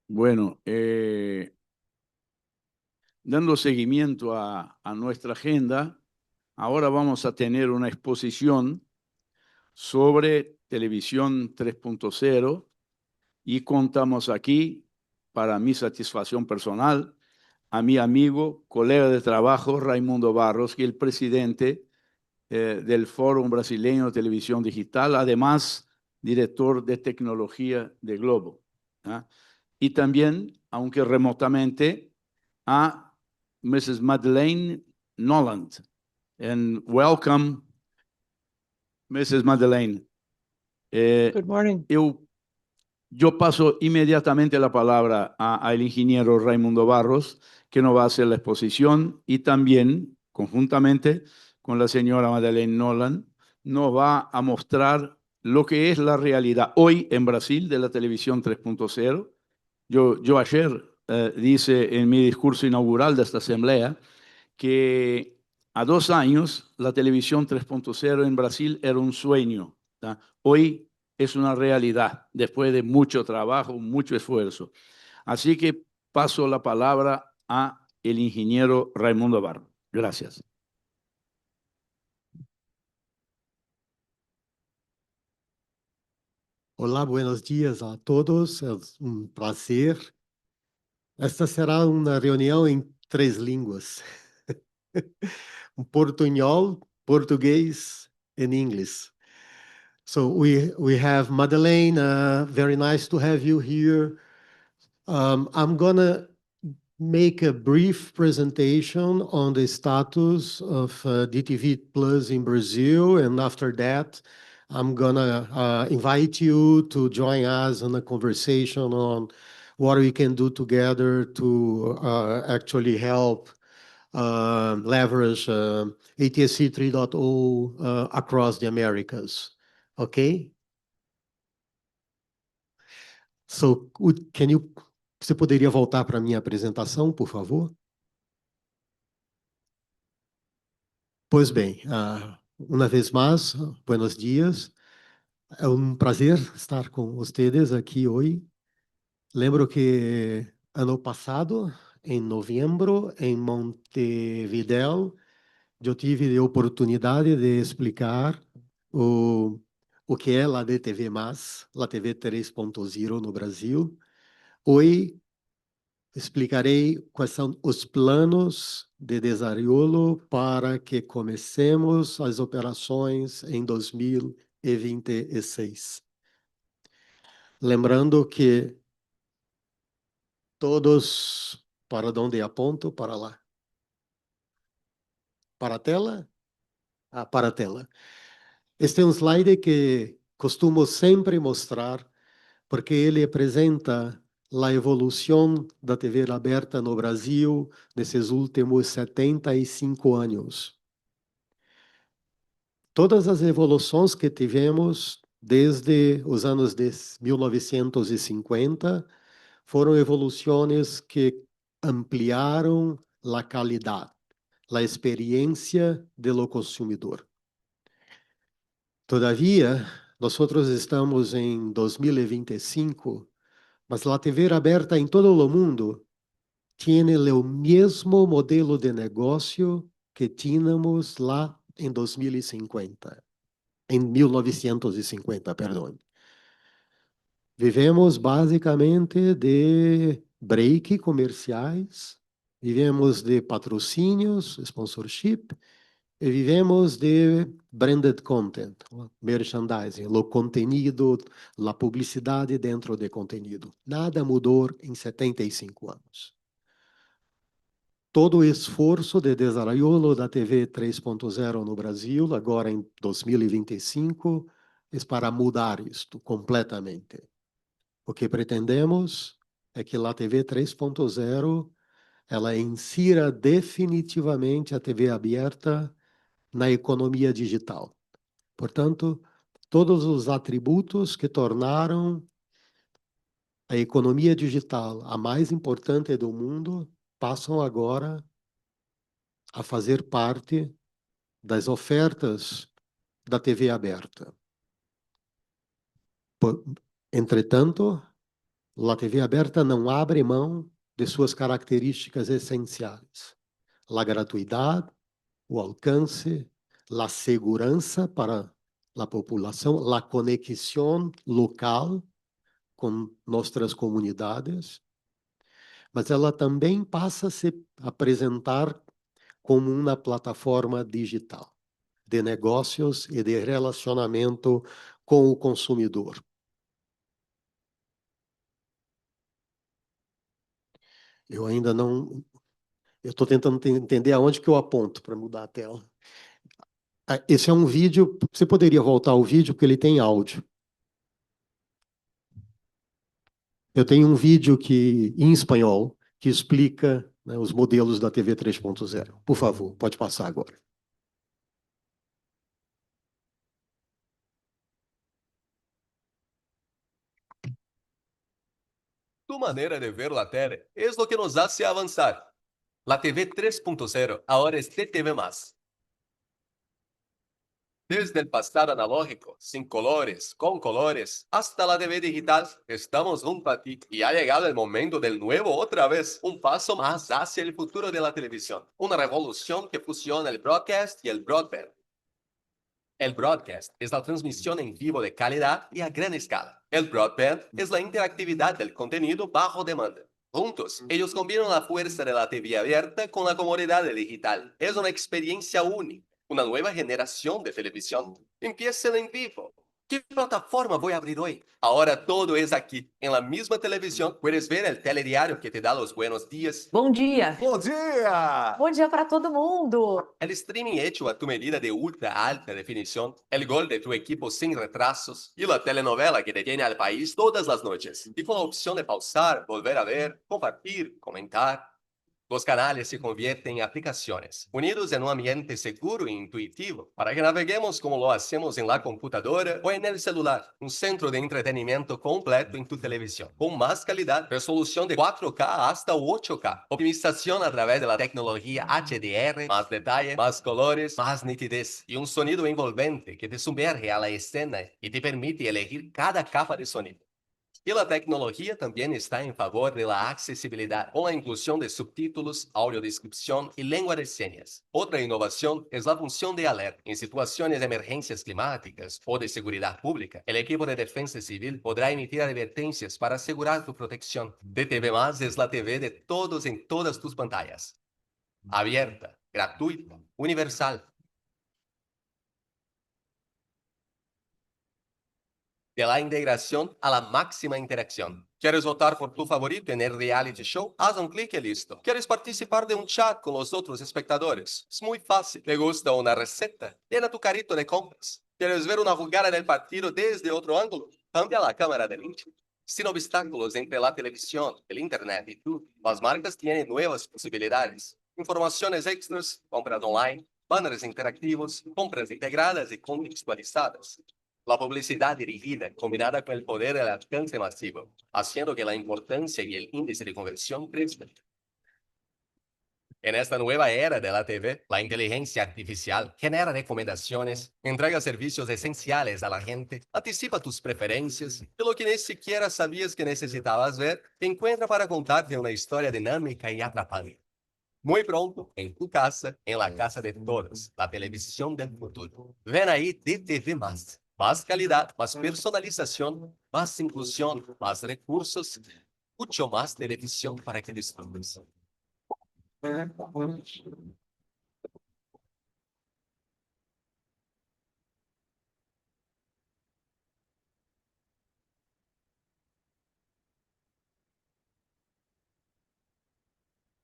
Bueno, dando seguimiento a nuestra agenda, ahora vamos a tener una exposición sobre Televisión 3.0 y contamos aquí, para mi satisfacción personal, a mi amigo, colega de trabajo, Raymundo Barros, que es el presidente del Fórum Brasileño de Televisión Digital, además director de tecnología de Globo. ¿Ah? Y también, aunque remotamente, a Mrs. Madeleine Noland. And welcome, Mrs. Madeleine. Good morning. Yo paso inmediatamente la palabra al ingeniero Raymundo Barros, que nos va a hacer la exposición, y también, conjuntamente con la señora Madeleine Noland, nos va a mostrar lo que es la realidad hoy en Brasil de la televisión 3.0. Yo ayer dice en mi discurso inaugural de esta asamblea que a 2 años la televisión 3.0 en Brasil era un sueño. ¿Tá? Hoy es una realidad, después de mucho trabajo, mucho esfuerzo. Así que paso la palabra a el ingeniero Raymundo Barros. Gracias. Olá, buenos dias a todos. É um prazer. Esta será uma reunião em 3 línguas: portunhol, português, and English. So we have Madeleine. Very nice to have you here. I'm gonna make a brief presentation on the status of DTV Plus in Brazil, and after that, I'm gonna invite you to join us in a conversation on what we can do together to actually help leverage ATSC 3.0 across the Americas. Okay? So, você poderia voltar para a minha apresentação, por favor? Pois bem, uma vez mais, buenos dias. É um prazer estar com vocês aqui hoje. Lembro que ano passado, em novembro, em Montevideo, eu tive a oportunidade de explicar o que é a DTV+, a TV 3.0 no Brasil. Hoje explicarei quais são os planos de desarrollo para que comecemos as operações em 2026. Lembrando que todos, para onde aponto? Para lá. Para a tela? Para a tela. Este é um slide que costumo sempre mostrar, porque ele apresenta a evolução da TV aberta no Brasil nesses últimos 75 anos. Todas as evoluções que tivemos desde os anos de 1950 foram evoluções que ampliaram a qualidade, a experiência do consumidor. Todavia, nós estamos em 2025, mas a TV aberta em todo o mundo tem o mesmo modelo de negócio que tínhamos lá em 2050. Em 1950, perdão. Vivemos basicamente de break comerciais, vivemos de patrocínios, sponsorship, e vivemos de branded content, merchandising, o conteúdo, a publicidade dentro de conteúdo. Nada mudou em 75 anos. Todo o esforço de desenvolvimento da TV 3.0 no Brasil, agora em 2025, é para mudar isto completamente. O que pretendemos é que a TV 3.0 ela insira definitivamente a TV aberta na economia digital. Portanto, todos os atributos que tornaram a economia digital a mais importante do mundo passam agora a fazer parte das ofertas da TV aberta. Entretanto, a TV aberta não abre mão de suas características essenciais: a gratuidade, o alcance, a segurança para a população, a conexão local com nossas comunidades, mas ela também passa a se apresentar como uma plataforma digital de negócios e de relacionamento com o consumidor. Eu ainda não... Eu estou tentando entender aonde que eu aponto para mudar a tela. Esse é um vídeo... Você poderia voltar ao vídeo, porque ele tem áudio. Eu tenho um vídeo em espanhol que explica, né, os modelos da TV 3.0. Por favor, pode passar agora. Tu manera de ver la tele es lo que nos hace avanzar. La TV 3.0 ahora es TV+. Desde el pasado analógico, sin colores, con colores, hasta la TV digital, estamos junto a ti y ha llegado el momento del nuevo otra vez, un paso más hacia el futuro de la televisión, una revolución que fusiona el broadcast y el broadband. El broadcast es la transmisión en vivo de calidad y a gran escala. El broadband es la interactividad del contenido bajo demanda. Juntos, ellos combinan la fuerza de la TV abierta con la comodidad del digital. Es una experiencia única. Una nueva generación de televisión. Empieza en vivo. ¿Qué plataforma voy a abrir hoy? Ahora todo es aquí. En la misma televisión puedes ver el telediario que te da los buenos días. Bom dia! ¡Bom dia! Bom dia para todo mundo! El streaming hecho a tu medida de ultra alta definición. El gol de tu equipo sin retrasos. Y la telenovela que detiene al país todas las noches. Y con la opción de pausar, volver a ver, compartir, comentar. Los canales se convierten en aplicaciones, unidos en un ambiente seguro e intuitivo, para que naveguemos como lo hacemos en la computadora o en el celular. Un centro de entretenimiento completo en tu televisión, con más calidad, resolución de 4K hasta 8K, optimización a través de la tecnología HDR, más detalle, más colores, más nitidez, y un sonido envolvente que te sumerge a la escena y te permite elegir cada capa de sonido. Y la tecnología también está en favor de la accesibilidad, con la inclusión de subtítulos, audiodescripción y lengua de señas. Otra innovación es la función de alerta. En situaciones de emergencias climáticas o de seguridad pública, el equipo de defensa civil podrá emitir advertencias para asegurar tu protección. DTV+ es la TV de todos en todas tus pantallas. Abierta, gratuita, universal. De la integración a la máxima interacción. ¿Quieres votar por tu favorito en el reality show? Haz un clic y listo. ¿Quieres participar de un chat con los otros espectadores? Es muy fácil. ¿Te gusta una receta? Llena tu carrito de compras. ¿Quieres ver una jugada del partido desde otro ángulo? Cambia la cámara del link. Sin obstáculos entre la televisión, el internet y tú, las marcas tienen nuevas posibilidades. Informaciones extras, compras online, banners interactivos, compras integradas y contextualizadas. La publicidad dirigida, combinada con el poder del alcance masivo, haciendo que la importancia y el índice de conversión crezcan. En esta nueva era de la TV, la inteligencia artificial genera recomendaciones, entrega servicios esenciales a la gente, anticipa tus preferencias y lo que ni siquiera sabías que necesitabas ver, encuentra para contarte una historia dinámica y atrapante. Muy pronto, en tu casa, en la casa de todos, la televisión del futuro. Ven ahí DTV+. Más calidad, más personalización, más inclusión, más recursos, mucho más televisión para que disfrutes.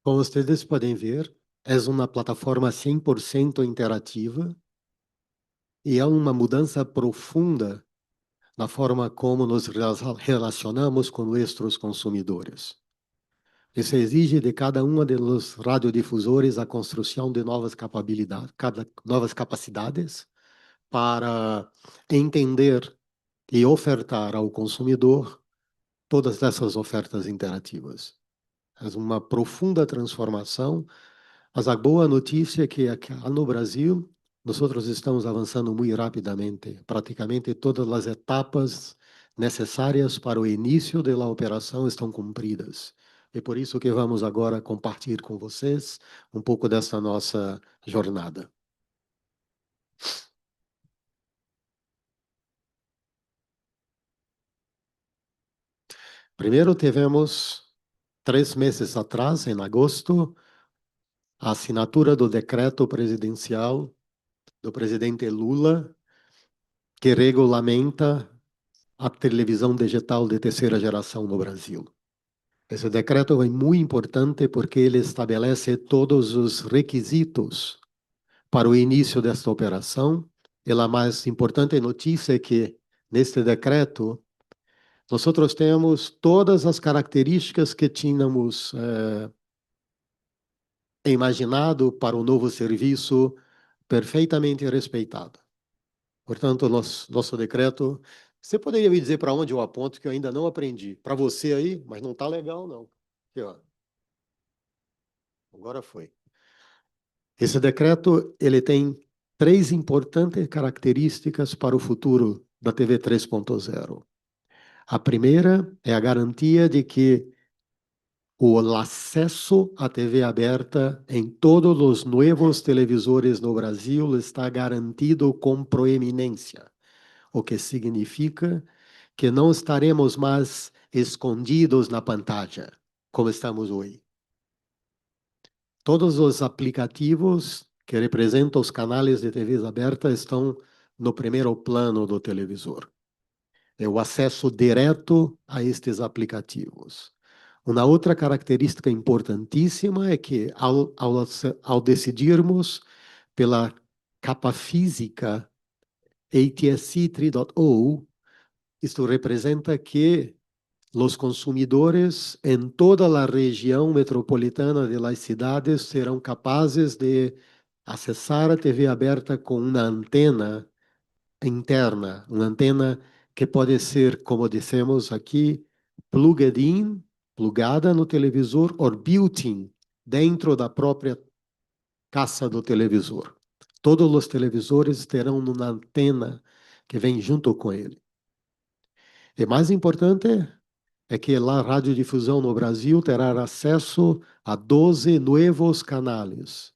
Como vocês podem ver, é uma plataforma 100% interativa e é uma mudança profunda na forma como nos relacionamos com nossos consumidores. Isso exige de cada um dos radiodifusores a construção de novas capacidades para entender e ofertar ao consumidor todas essas ofertas interativas. É uma profunda transformação, mas a boa notícia é que aqui no Brasil nós estamos avançando muito rapidamente. Praticamente todas as etapas necessárias para o início da operação estão cumpridas. É por isso que vamos agora compartilhar com vocês um pouco dessa nossa jornada. Primeiro tivemos, 3 meses atrás, em agosto, a assinatura do decreto presidencial do presidente Lula, que regulamenta a televisão digital de terceira geração no Brasil. Esse decreto é muito importante porque ele estabelece todos os requisitos para o início desta operação. E a mais importante notícia é que, neste decreto, nós temos todas as características que tínhamos imaginado para o novo serviço perfeitamente respeitado. Portanto, nosso decreto... Você poderia me dizer para onde eu aponto, que eu ainda não aprendi? Para você aí, mas não está legal, não. Aqui, ó. Agora foi. Esse decreto, ele tem 3 importantes características para o futuro da TV 3.0. A primeira é a garantia de que o acesso à TV aberta em todos os novos televisores no Brasil está garantido com proeminência, o que significa que não estaremos mais escondidos na pantalla, como estamos hoje. Todos os aplicativos que representam os canais de TV aberta estão no primeiro plano do televisor. É o acesso direto a estes aplicativos. Uma outra característica importantíssima é que, ao decidirmos pela capa física ATSC 3.0, isto representa que os consumidores em toda a região metropolitana das cidades serão capazes de acessar a TV aberta com uma antena interna, uma antena que pode ser, como dissemos aqui, plugged in, plugada no televisor, ou built-in, dentro da própria caixa do televisor. Todos os televisores terão uma antena que vem junto com ele. E mais importante é que a radiodifusão no Brasil terá acesso a 12 novos canais.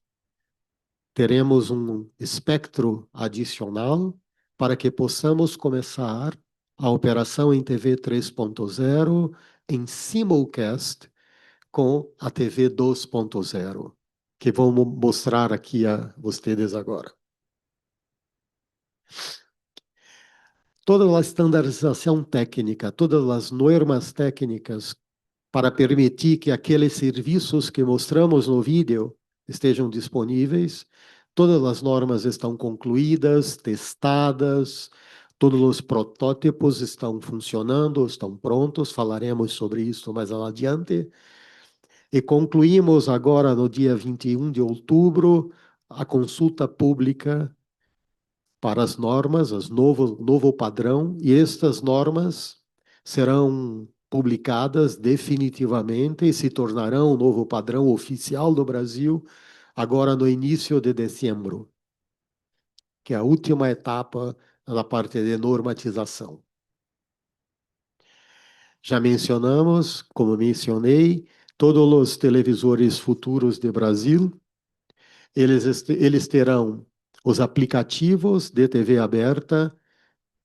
Teremos um espectro adicional para que possamos começar a operação em TV 3.0 em simulcast com a TV 2.0, que vou mostrar aqui a vocês agora. Toda a estandarização técnica, todas as normas técnicas para permitir que aqueles serviços que mostramos no vídeo estejam disponíveis. Todas as normas estão concluídas, testadas, todos os protótipos estão funcionando, estão prontos, falaremos sobre isso mais adiante. E concluímos agora, no dia 21 de outubro, a consulta pública para as normas, novo padrão, e estas normas serão publicadas definitivamente e se tornarão o novo padrão oficial do Brasil agora no início de dezembro, que é a última etapa na parte de normatização. Já mencionamos, como mencionei, todos os televisores futuros do Brasil, eles terão os aplicativos de TV aberta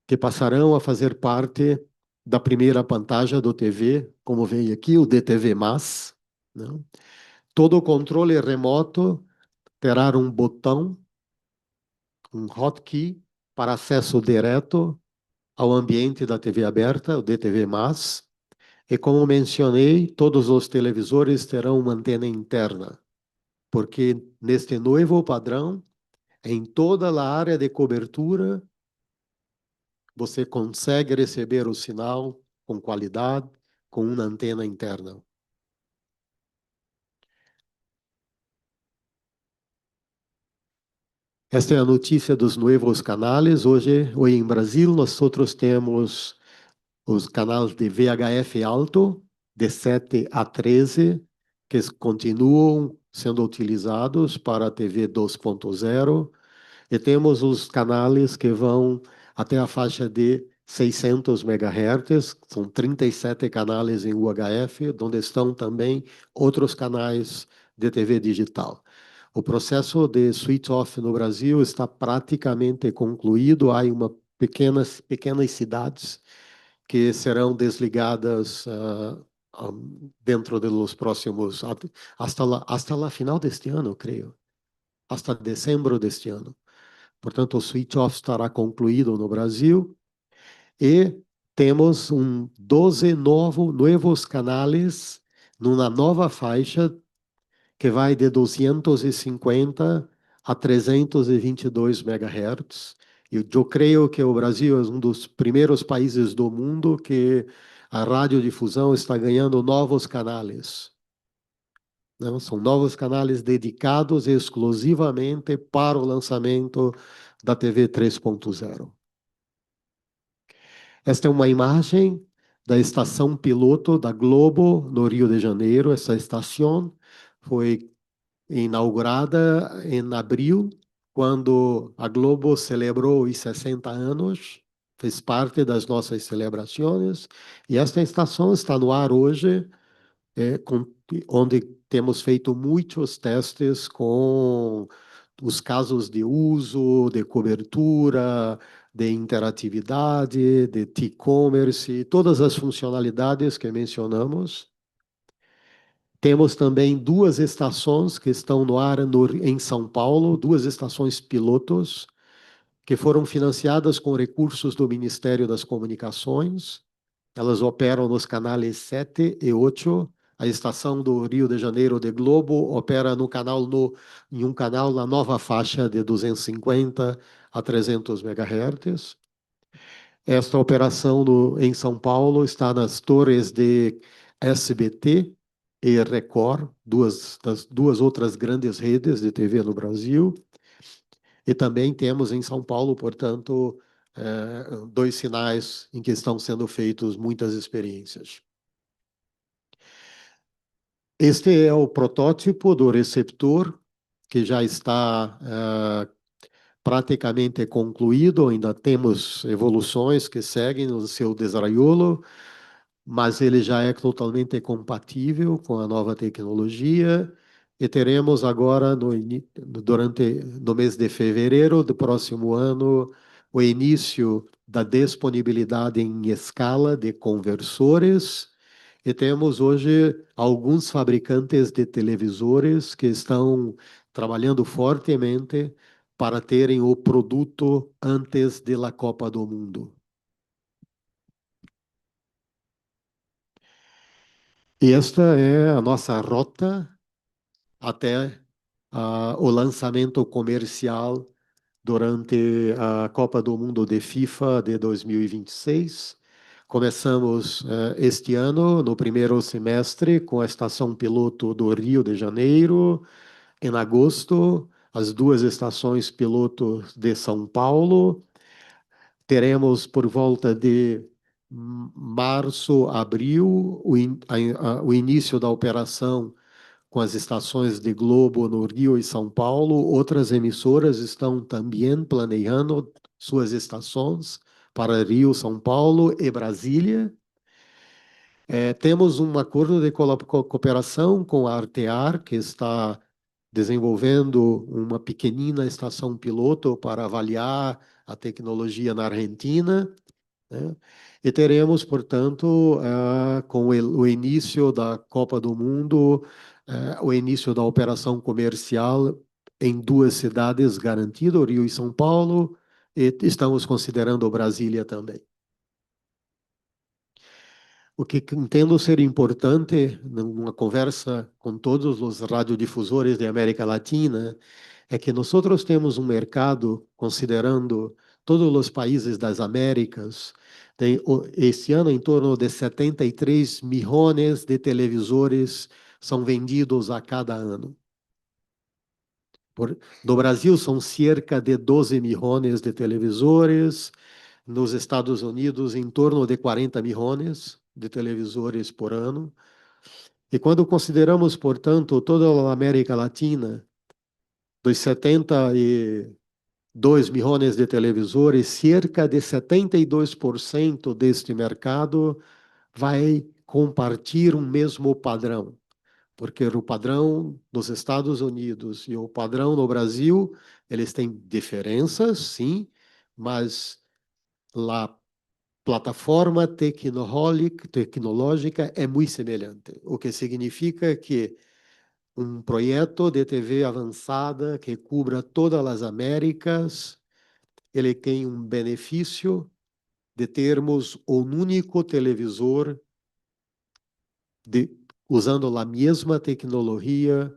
que passarão a fazer parte da primeira pantalla do TV, como vem aqui, o DTV+. Né? Todo o controle remoto terá um botão, um hotkey, para acesso direto ao ambiente da TV aberta, o DTV+. E como mencionei, todos os televisores terão uma antena interna, porque neste novo padrão, em toda a área de cobertura, você consegue receber o sinal com qualidade, com uma antena interna. Esta é a notícia dos novos canais. Hoje em Brasil, nós temos os canais de VHF alto, de 7 a 13, que continuam sendo utilizados para a TV 2.0, e temos os canais que vão até a faixa de 600 MHz, são 37 canais em UHF, onde estão também outros canais de TV digital. O processo de switch-off no Brasil está praticamente concluído. Há pequenas cidades que serão desligadas dentro dos próximos, hasta lá final deste ano, creio, hasta dezembro deste ano. Portanto, o switch-off estará concluído no Brasil e temos 12 novos canais numa nova faixa que vai de 250 a 322 MHz. E eu creio que o Brasil é um dos primeiros países do mundo que a radiodifusão está ganhando novos canais. Não? São novos canais dedicados exclusivamente para o lançamento da TV 3.0. Esta é uma imagem da estação piloto da Globo, no Rio de Janeiro. Essa estação foi inaugurada em abril, quando a Globo celebrou os 60 anos, fez parte das nossas celebrações, e esta estação está no ar hoje, onde temos feito muitos testes com os casos de uso, de cobertura, de interatividade, de e-commerce, todas as funcionalidades que mencionamos. Temos também 2 estações que estão no ar em São Paulo, 2 estações pilotos, que foram financiadas com recursos do Ministério das Comunicações. Elas operam nos canais 7 e 8. A estação do Rio de Janeiro de Globo opera em um canal na nova faixa de 250 a 300 MHz. Esta operação em São Paulo está nas torres de SBT e Record, duas outras grandes redes de TV no Brasil. E também temos em São Paulo, portanto, 2 sinais em que estão sendo feitas muitas experiências. Este é o protótipo do receptor, que já está praticamente concluído. Ainda temos evoluções que seguem no seu desarrollo, mas ele já é totalmente compatível com a nova tecnologia. E teremos agora, no mês de fevereiro do próximo ano, o início da disponibilidade em escala de conversores. E temos hoje alguns fabricantes de televisores que estão trabalhando fortemente para terem o produto antes da Copa do Mundo. E esta é a nossa rota até o lançamento comercial durante a Copa do Mundo de FIFA de 2026. Começamos este ano, no primeiro semestre, com a estação piloto do Rio de Janeiro. Em agosto, as 2 estações piloto de São Paulo. Teremos por volta de março, abril, o início da operação com as estações de Globo no Rio e São Paulo. Outras emissoras estão também planejando suas estações para Rio, São Paulo e Brasília. Temos um acordo de cooperação com a Artear, que está desenvolvendo uma pequenina estação piloto para avaliar a tecnologia na Argentina, né? E teremos, portanto, com o início da Copa do Mundo, o início da operação comercial em 2 cidades garantido, Rio e São Paulo, e estamos considerando Brasília também. O que entendo ser importante numa conversa com todos os radiodifusores de América Latina é que nós temos um mercado, considerando todos os países das Américas, tem este ano em torno de 73 milhões de televisores são vendidos a cada ano. No Brasil são cerca de 12 milhões de televisores, nos Estados Unidos em torno de 40 milhões de televisores por ano. E quando consideramos, portanto, toda a América Latina, dos 70 2 milhões de televisores, cerca de 72% deste mercado vai compartilhar um mesmo padrão, porque o padrão nos Estados Unidos e o padrão no Brasil, eles têm diferenças, sim, mas a plataforma tecnológica é muito semelhante, o que significa que um projeto de TV avançada que cubra todas as Américas, ele tem um benefício de termos um único televisor usando a mesma tecnologia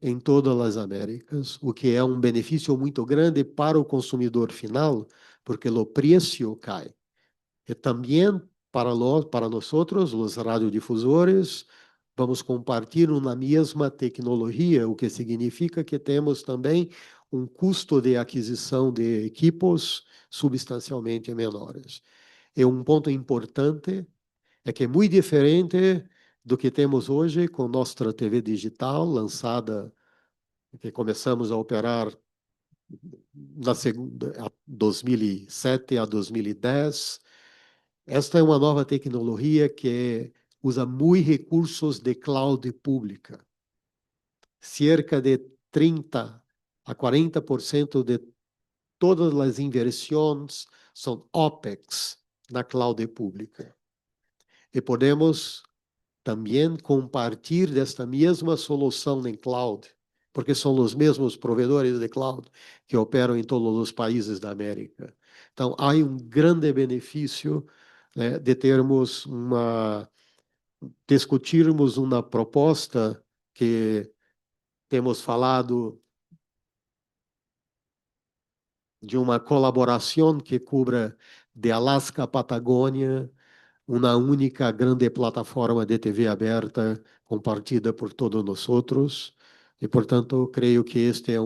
em todas as Américas, o que é um benefício muito grande para o consumidor final, porque o preço cai. E também para nós, os radiodifusores, vamos compartilhar uma mesma tecnologia, o que significa que temos também um custo de aquisição de equipos substancialmente menores. E um ponto importante é que é muito diferente do que temos hoje com nossa TV digital, lançada, que começamos a operar na segunda, 2007 a 2010. Esta é uma nova tecnologia que usa muito recursos de cloud pública. Cerca de 30% a 40% de todas as inversões são OPEX na cloud pública. E podemos também compartilhar desta mesma solução em cloud, porque são os mesmos provedores de cloud que operam em todos os países da América. Então, há um grande benefício de discutirmos uma proposta que temos falado de uma colaboração que cubra de Alasca a Patagônia, uma única grande plataforma de TV aberta compartilhada por todos nós outros. E, portanto, creio que este é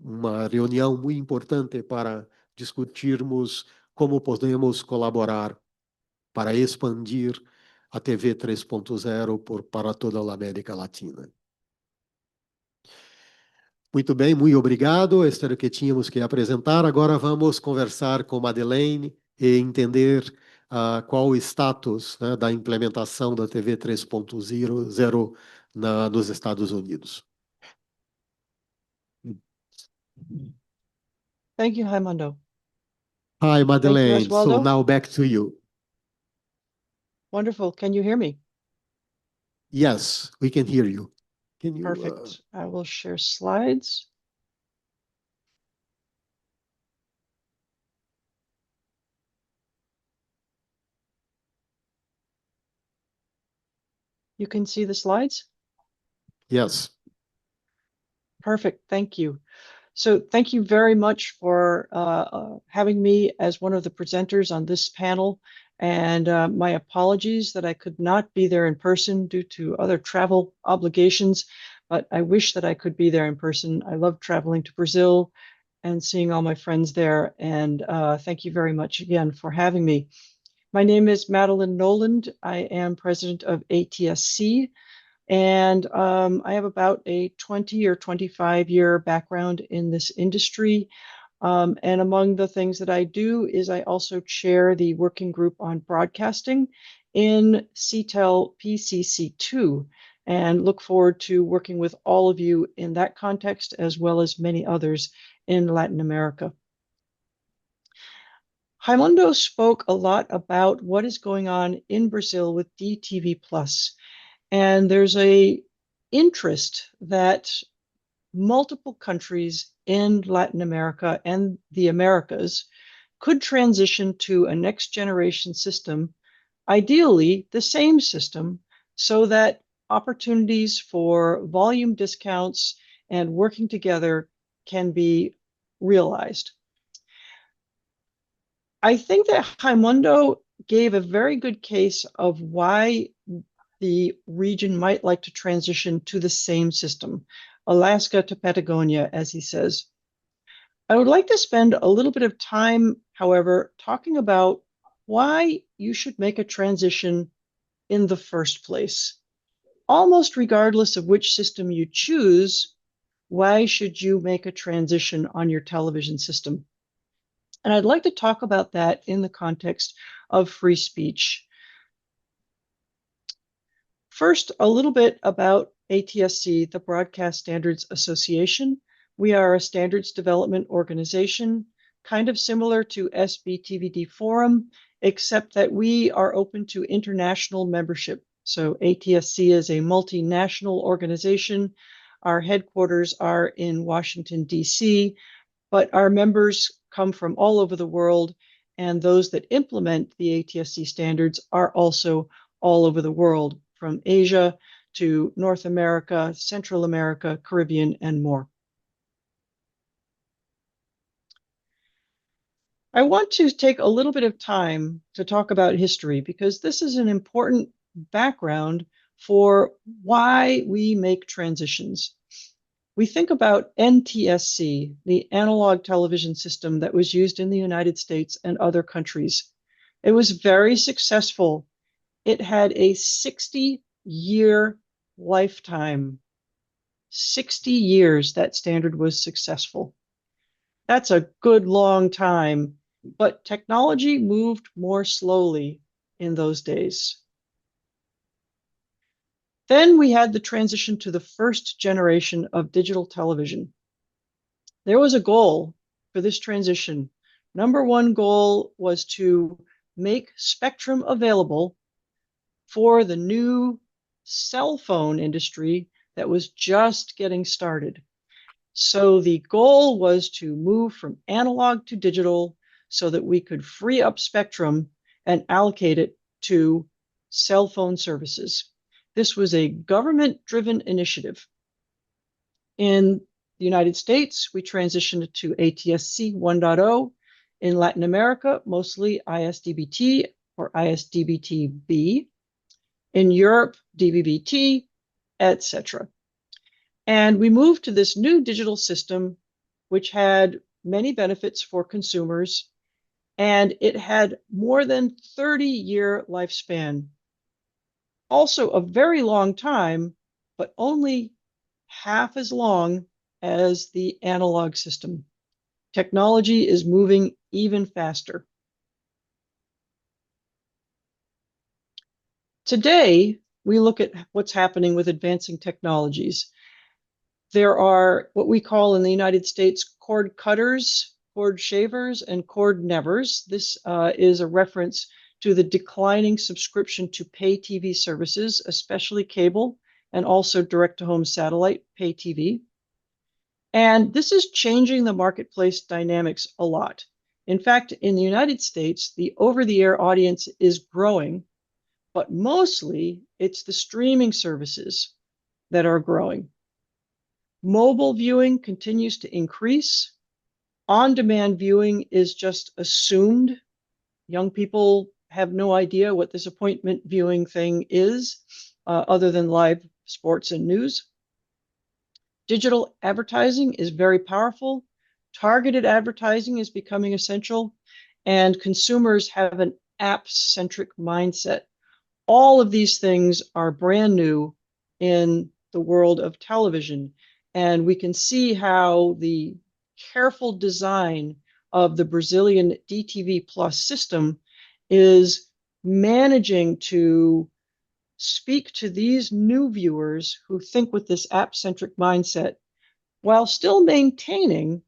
uma reunião muito importante para discutirmos como podemos colaborar para expandir a TV 3.0 para toda a América Latina. Muito bem, muito obrigado. Este era o que tínhamos que apresentar. Agora vamos conversar com Madeleine e entender qual o status da implementação da TV 3.0 nos Estados Unidos. Thank you, Raymundo. Hi, Madeleine. So Oswaldo. now back to you. Wonderful. Can you hear me? Yes, we can hear you. Can you? Perfect. I will share slides. You can see the slides? Yes. Perfect. Thank you. So thank you very much for having me as one of the presenters on this panel. And my apologies that I could not be there in person due to other travel obligations, but I wish that I could be there in person. I love traveling to Brazil and seeing all my friends there. And thank you very much again for having me. My name is Madeleine Noland. I am president of ATSC. And I have about a 20 or 25-year background in this industry. And among the things that I do is I also chair the working group on broadcasting in CTEL PCC2, and look forward to working with all of you in that context, as well as many others in Latin America. Raymundo spoke a lot about what is going on in Brazil with DTV+. And there's a interest that multiple countries in Latin America and the Americas could transition to a next generation system, ideally the same system, so that opportunities for volume discounts and working together can be realized. I think that Raymundo gave a very good case of why the region might like to transition to the same system, Alaska to Patagonia, as he says. I would like to spend a little bit of time, however, talking about why you should make a transition in the first place. Almost regardless of which system you choose, why should you make a transition on your television system? And I'd like to talk about that in the context of free speech. First, a little bit about ATSC, the Broadcast Standards Association. We are a standards development organization, kind of similar to SBTVD Forum, except that we are open to international membership. So ATSC is a multinational organization. Our headquarters are in Washington, D.C., but our members come from all over the world, and those that implement the ATSC standards are also all over the world, from Asia to North America, Central America, Caribbean, and more. I want to take a little bit of time to talk about history, because this is an important background for why we make transitions. We think about NTSC, the analog television system that was used in the United States and other countries. It was very successful. It had a 60-year lifetime. 60 years that standard was successful. That's a good long time, but technology moved more slowly in those days. Then we had the transition to the first generation of digital television. There was a goal for this transition. Number one goal was to make spectrum available for the new cell phone industry that was just getting started. So the goal was to move from analog to digital so that we could free up spectrum and allocate it to cell phone services. This was a government-driven initiative. In the United States, we transitioned to ATSC 1.0. In Latin America, mostly ISDBT or ISDBT-B. In Europe, DVB-T, etc. And we moved to this new digital system, which had many benefits for consumers, and it had more than 30-year lifespan. Also a very long time, but only half as long as the analog system. Technology is moving even faster. Today, we look at what's happening with advancing technologies. There are what we call in the United States cord cutters, cord shavers, and cord nevers. This is a reference to the declining subscription to pay TV services, especially cable, and also direct-to-home satellite pay TV. And this is changing the marketplace dynamics a lot. In fact, in the United States, the over-the-air audience is growing, but mostly it's the streaming services that are growing. Mobile viewing continues to increase. On-demand viewing is just assumed. Young people have no idea what this appointment viewing thing is, other than live sports and news. Digital advertising is very powerful. Targeted advertising is becoming essential, and consumers have an app-centric mindset. All of these things are brand new in the world of television, and we can see how the careful design of the Brazilian DTV Plus system is managing to speak to these new viewers who think with this app-centric mindset, while still maintaining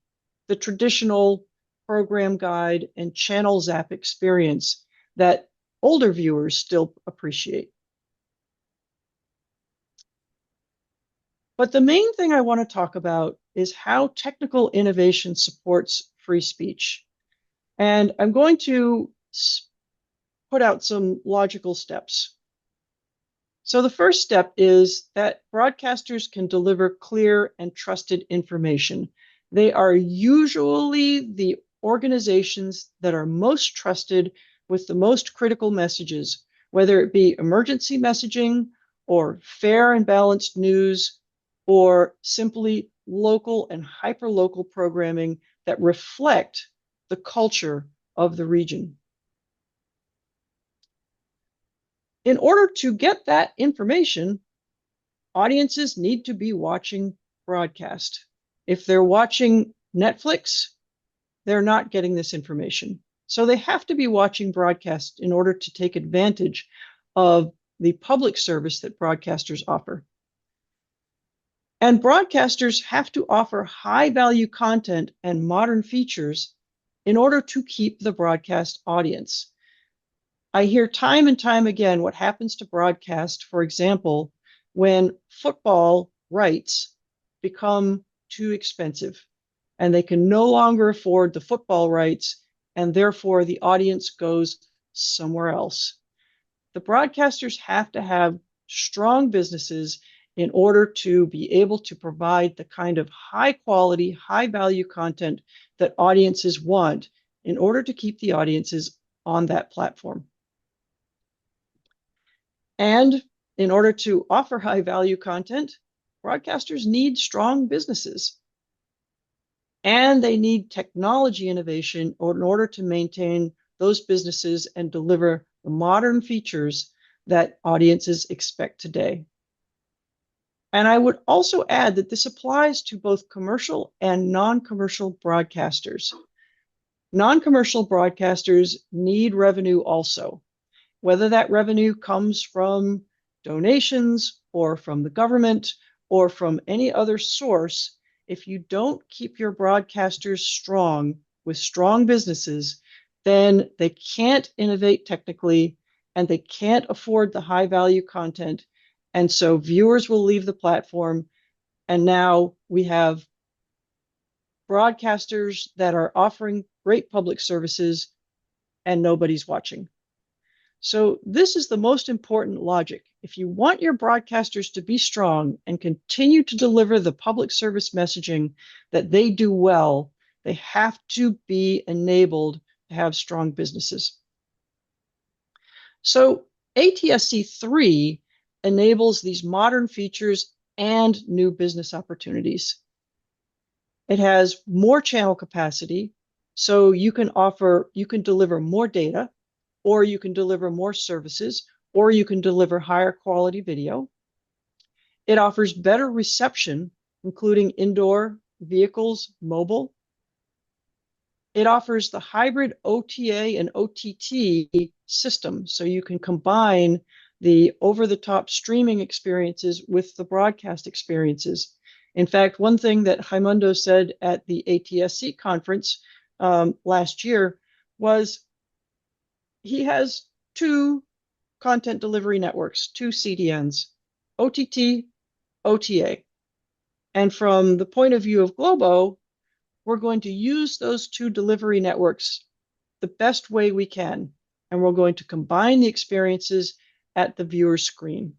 the traditional program guide and channel zap experience that older viewers still appreciate. But the main thing I want to talk about is how technical innovation supports free speech. And I'm going to put out some logical steps. So the first step is that broadcasters can deliver clear and trusted information. They are usually the organizations that are most trusted with the most critical messages, whether it be emergency messaging or fair and balanced news, or simply local and hyperlocal programming that reflect the culture of the region. In order to get that information, audiences need to be watching broadcast. If they're watching Netflix, they're not getting this information. So they have to be watching broadcast in order to take advantage of the public service that broadcasters offer. And broadcasters have to offer high-value content and modern features in order to keep the broadcast audience. I hear time and time again what happens to broadcast, for example, when football rights become too expensive and they can no longer afford the football rights, and therefore the audience goes somewhere else. The broadcasters have to have strong businesses in order to be able to provide the kind of high quality, high value content that audiences want in order to keep the audiences on that platform. And in order to offer high value content, broadcasters need strong businesses. And they need technology innovation in order to maintain those businesses and deliver the modern features that audiences expect today. And I would also add that this applies to both commercial and non-commercial broadcasters. Non-commercial broadcasters need revenue also, whether that revenue comes from donations or from the government or from any other source. If you don't keep your broadcasters strong with strong businesses, then they can't innovate technically and they can't afford the high value content. And so viewers will leave the platform. And now we have broadcasters that are offering great public services and nobody's watching. So this is the most important logic. If you want your broadcasters to be strong and continue to deliver the public service messaging that they do well, they have to be enabled to have strong businesses. So ATSC 3 enables these modern features and new business opportunities. It has more channel capacity, so you can deliver more data, or you can deliver more services, or you can deliver higher quality video. It offers better reception, including indoor, vehicles, mobile. It offers the hybrid OTA and OTT system, so you can combine the over-the-top streaming experiences with the broadcast experiences. In fact, one thing that Raymundo said at the ATSC conference last year was he has two content delivery networks, two CDNs, OTT, OTA. And from the point of view of Globo, we're going to use those two delivery networks the best way we can. And we're going to combine the experiences at the viewer's screen.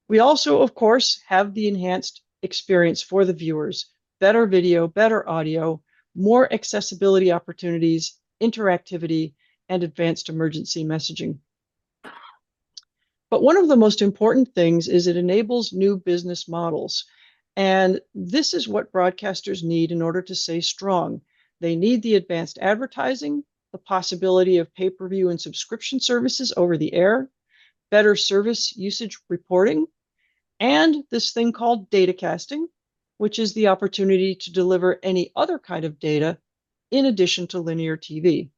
We also, of course, have the enhanced experience for the viewers, better video, better audio, more accessibility opportunities, interactivity, and advanced emergency messaging. But one of the most important things is it enables new business models. And this is what broadcasters need in order to stay strong. They need the advanced advertising, the possibility of pay-per-view and subscription services over the air, better service usage reporting, and this thing called data casting, which is the opportunity to deliver any other kind of data in addition to linear TV.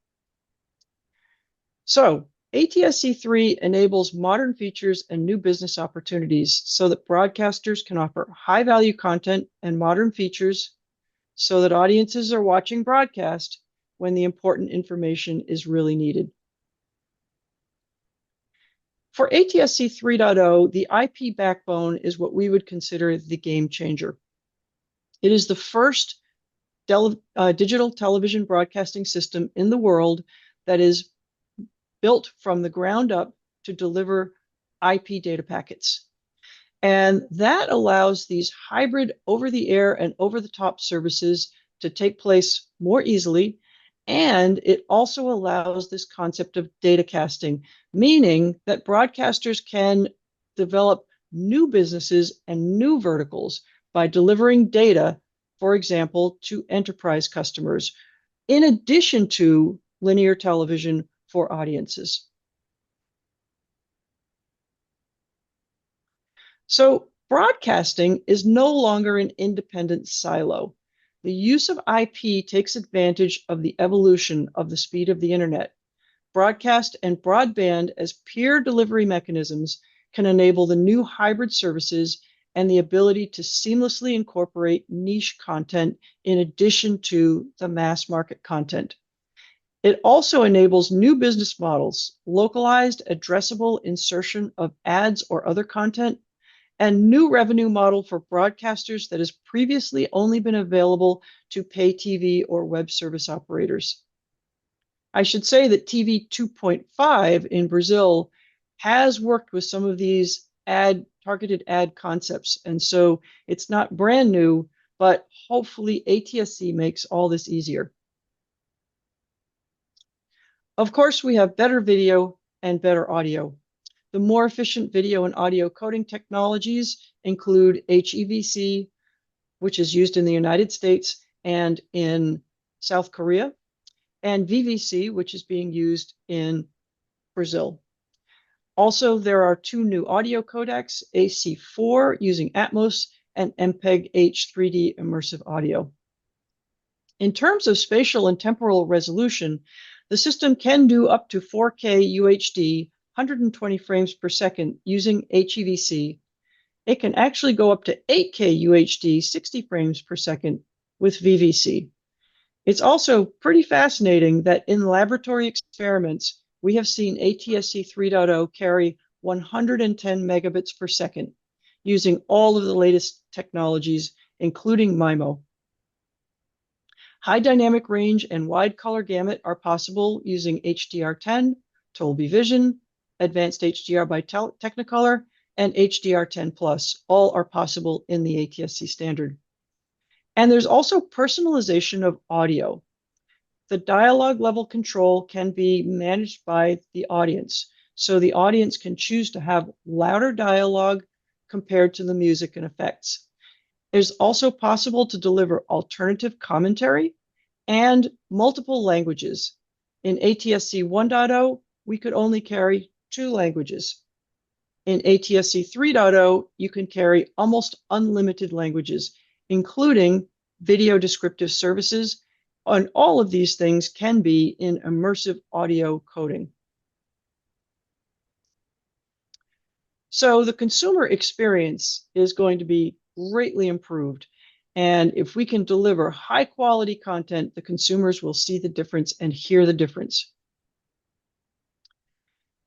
So ATSC 3 enables modern features and new business opportunities so that broadcasters can offer high-value content and modern features so that audiences are watching broadcast when the important information is really needed. For ATSC 3.0, the IP backbone is what we would consider the game changer. It is the first digital television broadcasting system in the world that is built from the ground up to deliver IP data packets. And that allows these hybrid over-the-air and over-the-top services to take place more easily. And it also allows this concept of data casting, meaning that broadcasters can develop new businesses and new verticals by delivering data, for example, to enterprise customers, in addition to linear television for audiences. So Broadcasting is no longer an independent silo. The use of IP takes advantage of the evolution of the speed of the internet. Broadcast and broadband as peer delivery mechanisms can enable the new hybrid services and the ability to seamlessly incorporate niche content in addition to the mass market content. It also enables new business models, localized, addressable insertion of ads or other content, and new revenue model for broadcasters that has previously only been available to pay TV or web service operators. I should say that TV 2.5 in Brazil has worked with some of these targeted ad concepts, and so it's not brand new, but hopefully ATSC makes all this easier. Of course, we have better video and better audio. The more efficient video and audio coding technologies include HEVC, which is used in the United States and in South Korea, and VVC, which is being used in Brazil. Also, there are two new audio codecs, AC4 using Atmos and MPEG-H 3D immersive audio. In terms of spatial and temporal resolution, the system can do up to 4K UHD 120 frames per second using HEVC. It can actually go up to 8K UHD 60 frames per second with VVC. It's also pretty fascinating that in laboratory experiments, we have seen ATSC 3.0 carry 110 megabits per second using all of the latest technologies, including MIMO. High dynamic range and wide color gamut are possible using HDR10, Dolby Vision, Advanced HDR by Technicolor, and HDR10+. All are possible in the ATSC standard. And there's also personalization of audio. The dialogue level control can be managed by the audience. So the audience can choose to have louder dialogue compared to the music and effects. It's also possible to deliver alternative commentary and multiple languages. In ATSC 1.0, we could only carry 2 languages. In ATSC 3.0, you can carry almost unlimited languages, including video descriptive services, and all of these things can be in immersive audio coding. So the consumer experience is going to be greatly improved. And if we can deliver high quality content, the consumers will see the difference and hear the difference.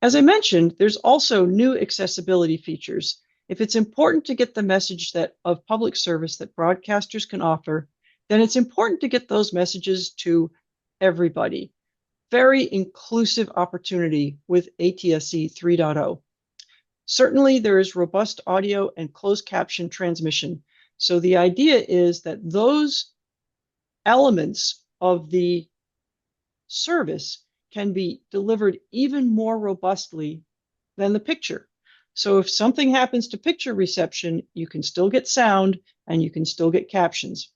As I mentioned, there's also new accessibility features. If it's important to get the message of public service that broadcasters can offer, then it's important to get those messages to everybody. Very inclusive opportunity with ATSC 3.0. Certainly, there is robust audio and closed caption transmission. So the idea is that those elements of the service can be delivered even more robustly than the picture. So if something happens to picture reception, you can still get sound and you can still get captions.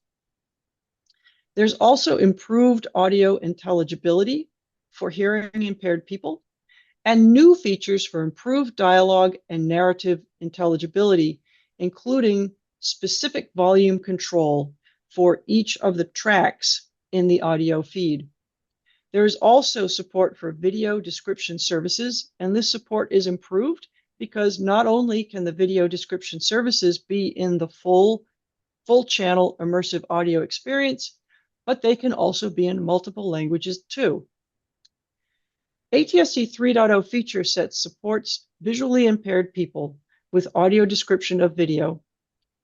There's also improved audio intelligibility for hearing impaired people and new features for improved dialogue and narrative intelligibility, including specific volume control for each of the tracks in the audio feed. There is also support for video description services, and this support is improved because not only can the video description services be in the full channel immersive audio experience, but they can also be in multiple languages too. ATSC 3.0 feature set supports visually impaired people with audio description of video,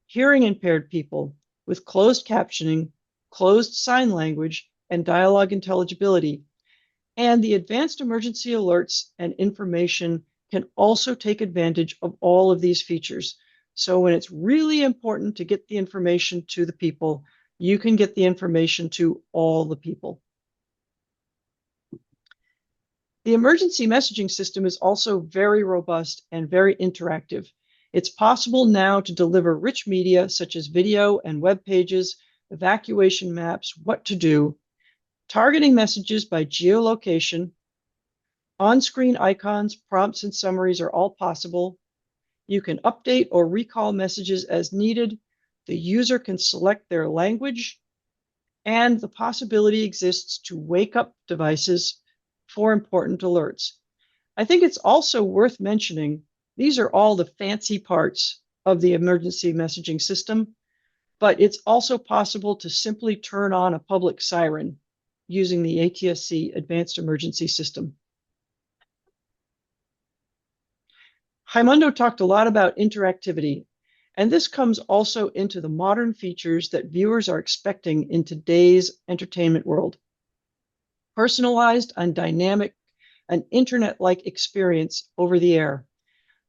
hearing impaired people with closed captioning, closed sign language, and dialogue intelligibility. And the advanced emergency alerts and information can also take advantage of all of these features. So when it's really important to get the information to the people, you can get the information to all the people. The emergency messaging system is also very robust and very interactive. It's possible now to deliver rich media such as video and web pages, evacuation maps, what to do, targeting messages by geolocation, on-screen icons, prompts, and summaries are all possible. You can update or recall messages as needed. The user can select their language, and the possibility exists to wake up devices for important alerts. I think it's also worth mentioning, these are all the fancy parts of the emergency messaging system, but it's also possible to simply turn on a public siren using the ATSC Advanced Emergency System. Raymundo talked a lot about interactivity, and this comes also into the modern features that viewers are expecting in today's entertainment world. Personalized and dynamic, an internet-like experience over the air.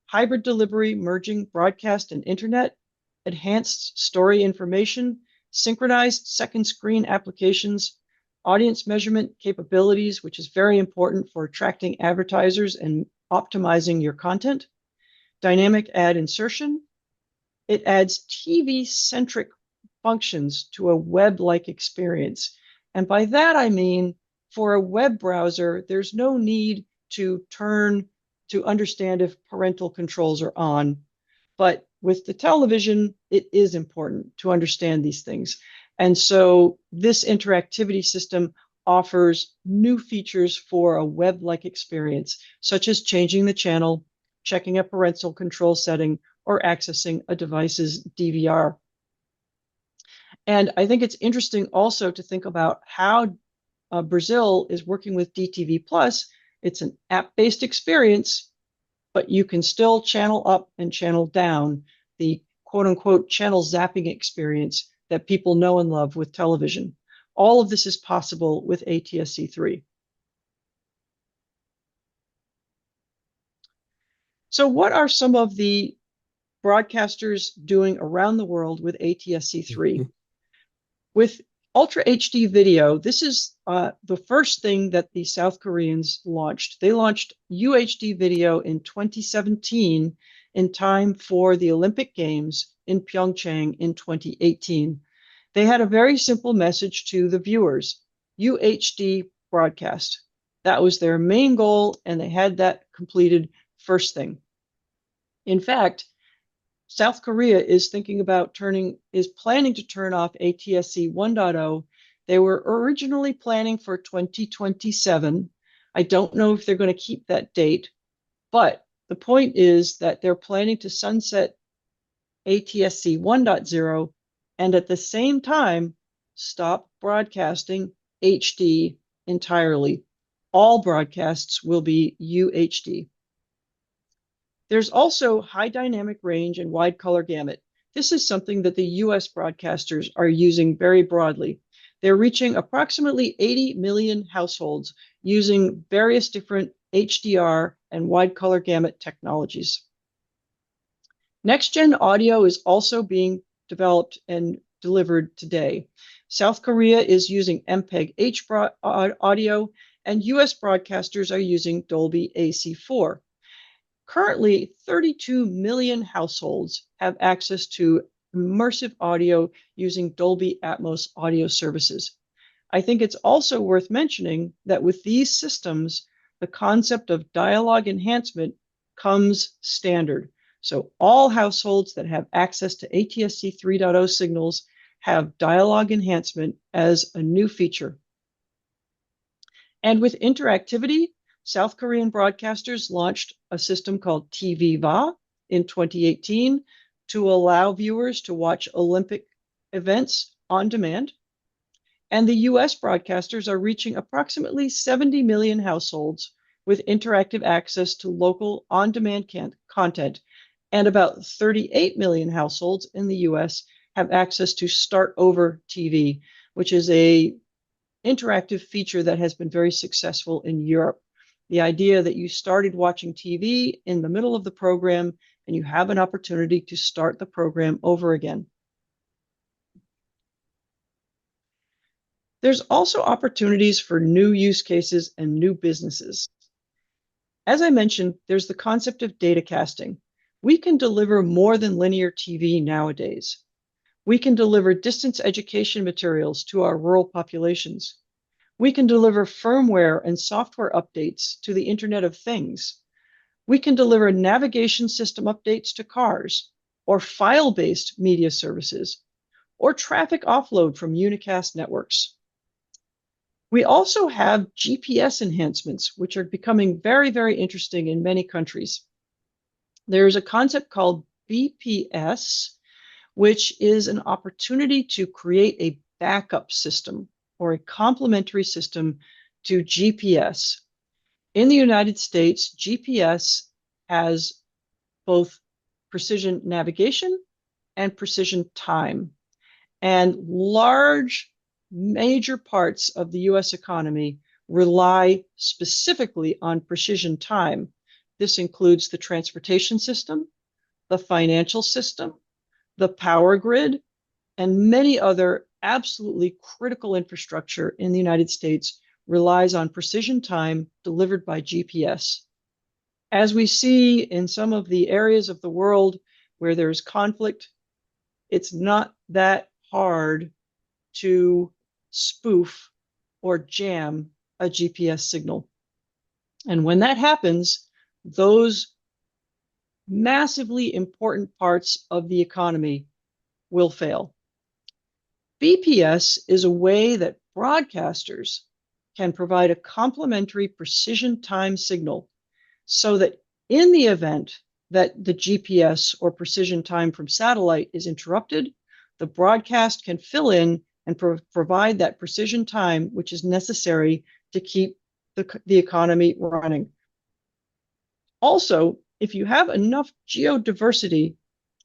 Hybrid delivery merging broadcast and internet, enhanced story information, synchronized second screen applications, audience measurement capabilities, which is very important for attracting advertisers and optimizing your content. Dynamic ad insertion. It adds TV-centric functions to a web-like experience. And by that, I mean, for a web browser, there's no need to understand if parental controls are on. But with the television, it is important to understand these things. And so this interactivity system offers new features for a web-like experience, such as changing the channel, checking a parental control setting, or accessing a device's DVR. And I think it's interesting also to think about how Brazil is working with DTV Plus. It's an app-based experience, but you can still channel up and channel down, the quote-unquote channel zapping experience that people know and love with television. All of this is possible with ATSC3. So what are some of the broadcasters doing around the world with ATSC3? With Ultra HD video, this is the first thing that the South Koreans launched. They launched UHD video in 2017 in time for the Olympic Games in Pyeongchang in 2018. They had a very simple message to the viewers, UHD broadcast. That was their main goal, and they had that completed first thing. In fact, South Korea is planning to turn off ATSC 1.0. They were originally planning for 2027. I don't know if they're going to keep that date, but the point is that they're planning to sunset ATSC 1.0 and at the same time stop broadcasting HD entirely. All broadcasts will be UHD. There's also high dynamic range and wide color gamut. This is something that the US broadcasters are using very broadly. They're reaching approximately 80 million households using various different HDR and wide color gamut technologies. Next gen audio is also being developed and delivered today. South Korea is using MPEG-H audio, and US broadcasters are using Dolby AC4. Currently, 32 million households have access to immersive audio using Dolby Atmos audio services. I think it's also worth mentioning that with these systems, the concept of dialogue enhancement comes standard. So all households that have access to ATSC 3.0 signals have dialogue enhancement as a new feature. And with interactivity, South Korean broadcasters launched a system called TVVA in 2018 to allow viewers to watch Olympic events on demand. And the US broadcasters are reaching approximately 70 million households with interactive access to local on-demand content. And about 38 million households in the US have access to Start Over TV, which is an interactive feature that has been very successful in Europe. The idea that you started watching TV in the middle of the program and you have an opportunity to start the program over again. There's also opportunities for new use cases and new businesses. As I mentioned, there's the concept of data casting. We can deliver more than linear TV nowadays. We can deliver distance education materials to our rural populations. We can deliver firmware and software updates to the Internet of Things. We can deliver navigation system updates to cars, or file-based media services, or traffic offload from unicast networks. We also have GPS enhancements, which are becoming very, very interesting in many countries. There's a concept called BPS, which is an opportunity to create a backup system or a complementary system to GPS. In the United States, GPS has both precision navigation and precision time. And large, major parts of the US economy rely specifically on precision time. This includes the transportation system, the financial system, the power grid, and many other absolutely critical infrastructure in the United States relies on precision time delivered by GPS. As we see in some of the areas of the world where there's conflict, it's not that hard to spoof or jam a GPS signal. And when that happens, those massively important parts of the economy will fail. BPS is a way that broadcasters can provide a complementary precision time signal so that in the event that the GPS or precision time from satellite is interrupted, the broadcast can fill in and provide that precision time which is necessary to keep the economy running. Also, if you have enough geodiversity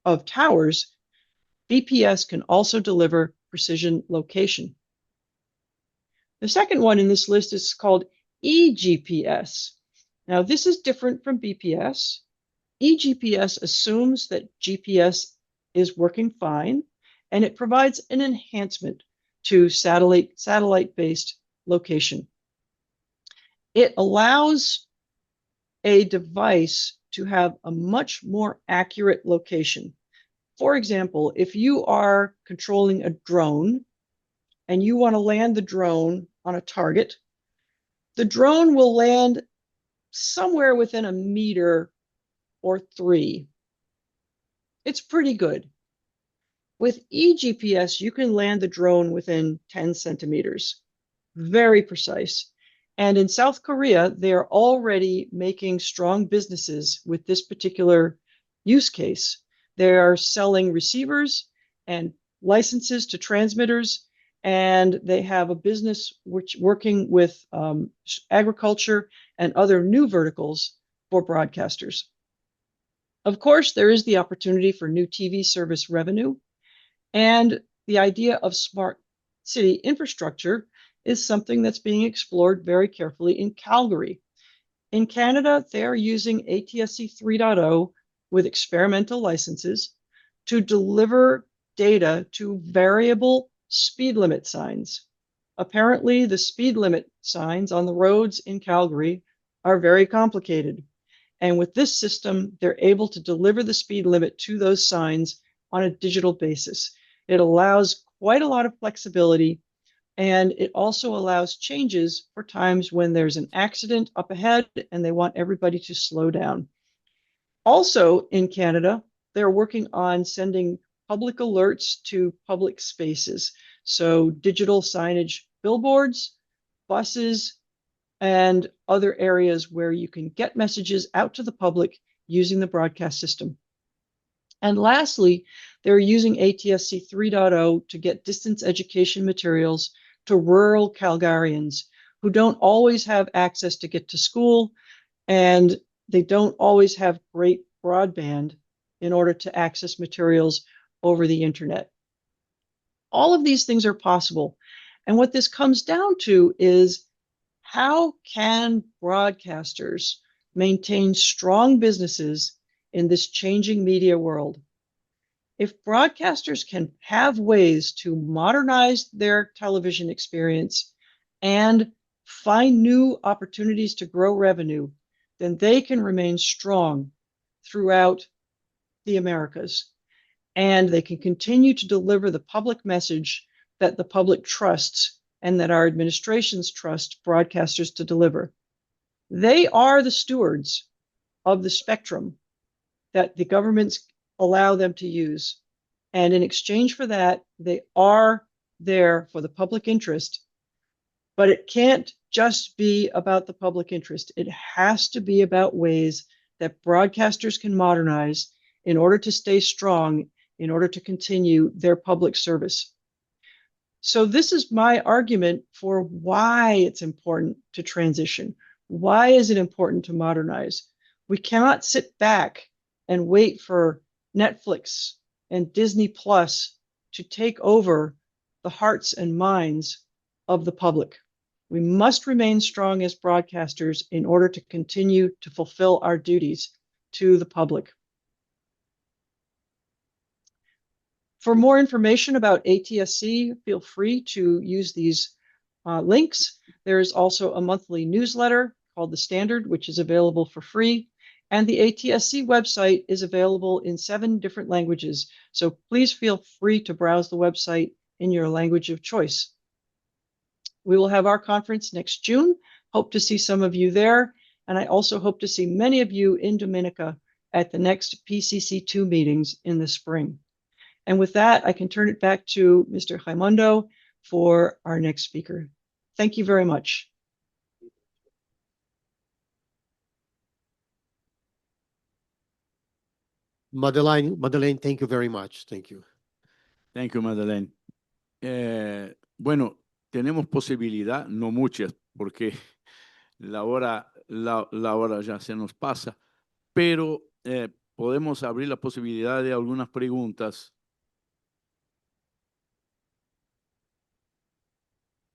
of towers, BPS can also deliver precision location. The second one in this list is called eGPS. Now, this is different from BPS. eGPS assumes that GPS is working fine, and it provides an enhancement to satellite-based location. It allows a device to have a much more accurate location. For example, if you are controlling a drone and you want to land the drone on a target, the drone will land somewhere within a meter or 3. It's pretty good. With eGPS, you can land the drone within 10 centimeters. Very precise. And in South Korea, they're already making strong businesses with this particular use case. They are selling receivers and licenses to transmitters, and they have a business which working with agriculture and other new verticals for broadcasters. Of course, there is the opportunity for new TV service revenue, and the idea of smart city infrastructure is something that's being explored very carefully in Calgary. In Canada, they're using ATSC 3.0 with experimental licenses to deliver data to variable speed limit signs. Apparently, the speed limit signs on the roads in Calgary are very complicated. And with this system, they're able to deliver the speed limit to those signs on a digital basis. It allows quite a lot of flexibility, and it also allows changes for times when there's an accident up ahead and they want everybody to slow down. Also in Canada, they're working on sending public alerts to public spaces. So digital signage, billboards, buses, and other areas where you can get messages out to the public using the broadcast system. And lastly, they're using ATSC 3.0 to get distance education materials to rural Calgarians who don't always have access to get to school, and they don't always have great broadband in order to access materials over the internet. All of these things are possible. And what this comes down to is, how can broadcasters maintain strong businesses in this changing media world? If broadcasters can have ways to modernize their television experience and find new opportunities to grow revenue, then they can remain strong throughout the Americas. And they can continue to deliver the public message that the public trusts and that our administrations trust broadcasters to deliver. They are the stewards of the spectrum that the governments allow them to use. And in exchange for that, they are there for the public interest. But it can't just be about the public interest. It has to be about ways that broadcasters can modernize in order to stay strong, in order to continue their public service. So this is my argument for why it's important to transition. Why is it important to modernize? We cannot sit back and wait for Netflix and Disney Plus to take over the hearts and minds of the public. We must remain strong as broadcasters in order to continue to fulfill our duties to the public. For more information about ATSC, feel free to use these links. There is also a monthly newsletter called The Standard, which is available for free. And the ATSC website is available in 7 different languages. So please feel free to browse the website in your language of choice. We will have our conference next June. Hope to see some of you there. And I also hope to see many of you in Dominica at the next PCC2 meetings in the spring. And with that, I can turn it back to Mr. Raymundo for our next speaker. Thank you very much. Madeleine, thank you very much. Thank you. Thank you, Madeleine. Bueno, tenemos posibilidad, no muchas, porque la hora ya se nos pasa, pero podemos abrir la posibilidad de algunas preguntas.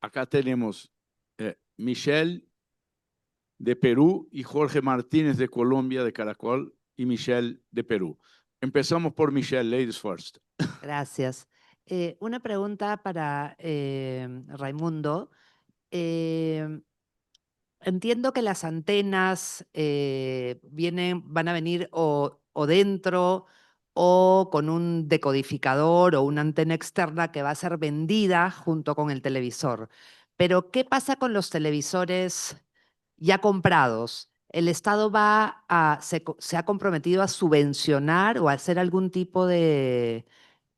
Acá tenemos Michelle de Perú y Jorge Martínez de Colombia, de Caracol, y Michelle de Perú. Empezamos por Michelle, ladies first. Gracias. Una pregunta para Raymundo. Entiendo que las antenas van a venir o dentro o con un decodificador o una antena externa que va a ser vendida junto con el televisor. Pero, ¿qué pasa con los televisores ya comprados? ¿El Estado se ha comprometido a subvencionar o a hacer algún tipo de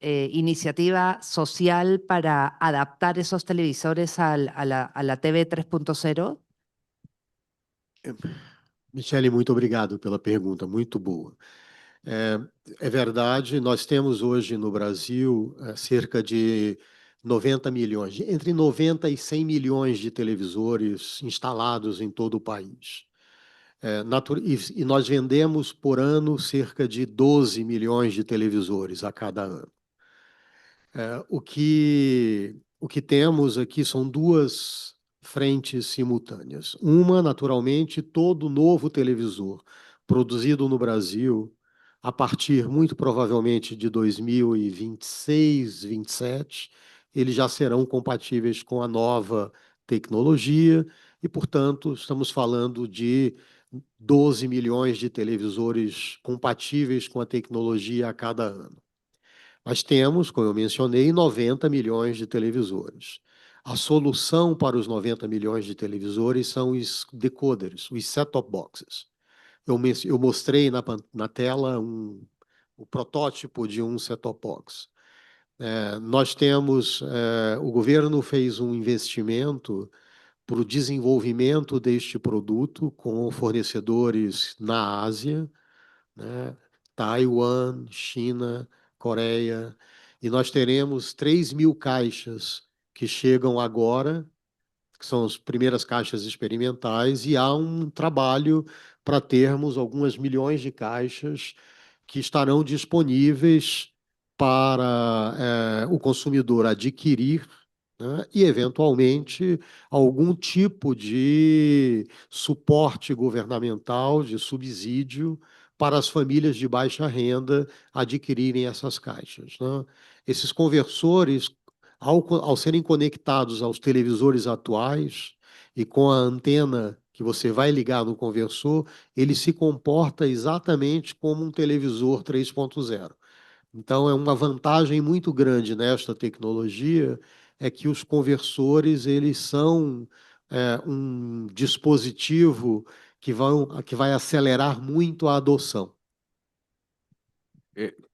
iniciativa social para adaptar esos televisores a la TV 3.0? Michele, muito obrigado pela pergunta, muito boa. É verdade, nós temos hoje no Brasil cerca de 90 milhões, entre 90 e 100 milhões de televisores instalados em todo o país. E nós vendemos por ano cerca de 12 milhões de televisores a cada ano. O que temos aqui são duas frentes simultâneas. Uma, naturalmente, todo novo televisor produzido no Brasil, a partir, muito provavelmente, de 2026, 2027, eles já serão compatíveis com a nova tecnologia e, portanto, estamos falando de 12 milhões de televisores compatíveis com a tecnologia a cada ano. Mas temos, como eu mencionei, 90 milhões de televisores. A solução para os 90 milhões de televisores são os decoders, os set-top boxes. Eu mostrei na tela o protótipo de um set-top box. Nós temos, o governo fez um investimento para o desenvolvimento deste produto com fornecedores na Ásia, né? Taiwan, China, Coreia, e nós teremos 3.000 caixas que chegam agora, que são as primeiras caixas experimentais, e há um trabalho para termos algumas milhões de caixas que estarão disponíveis para o consumidor adquirir, né, e, eventualmente, algum tipo de suporte governamental, de subsídio, para as famílias de baixa renda adquirirem essas caixas, né? Esses conversores, ao serem conectados aos televisores atuais e com a antena que você vai ligar no conversor, ele se comporta exatamente como um televisor 3.0. Então, é uma vantagem muito grande nesta tecnologia, é que os conversores, eles são um dispositivo que vai acelerar muito a adoção.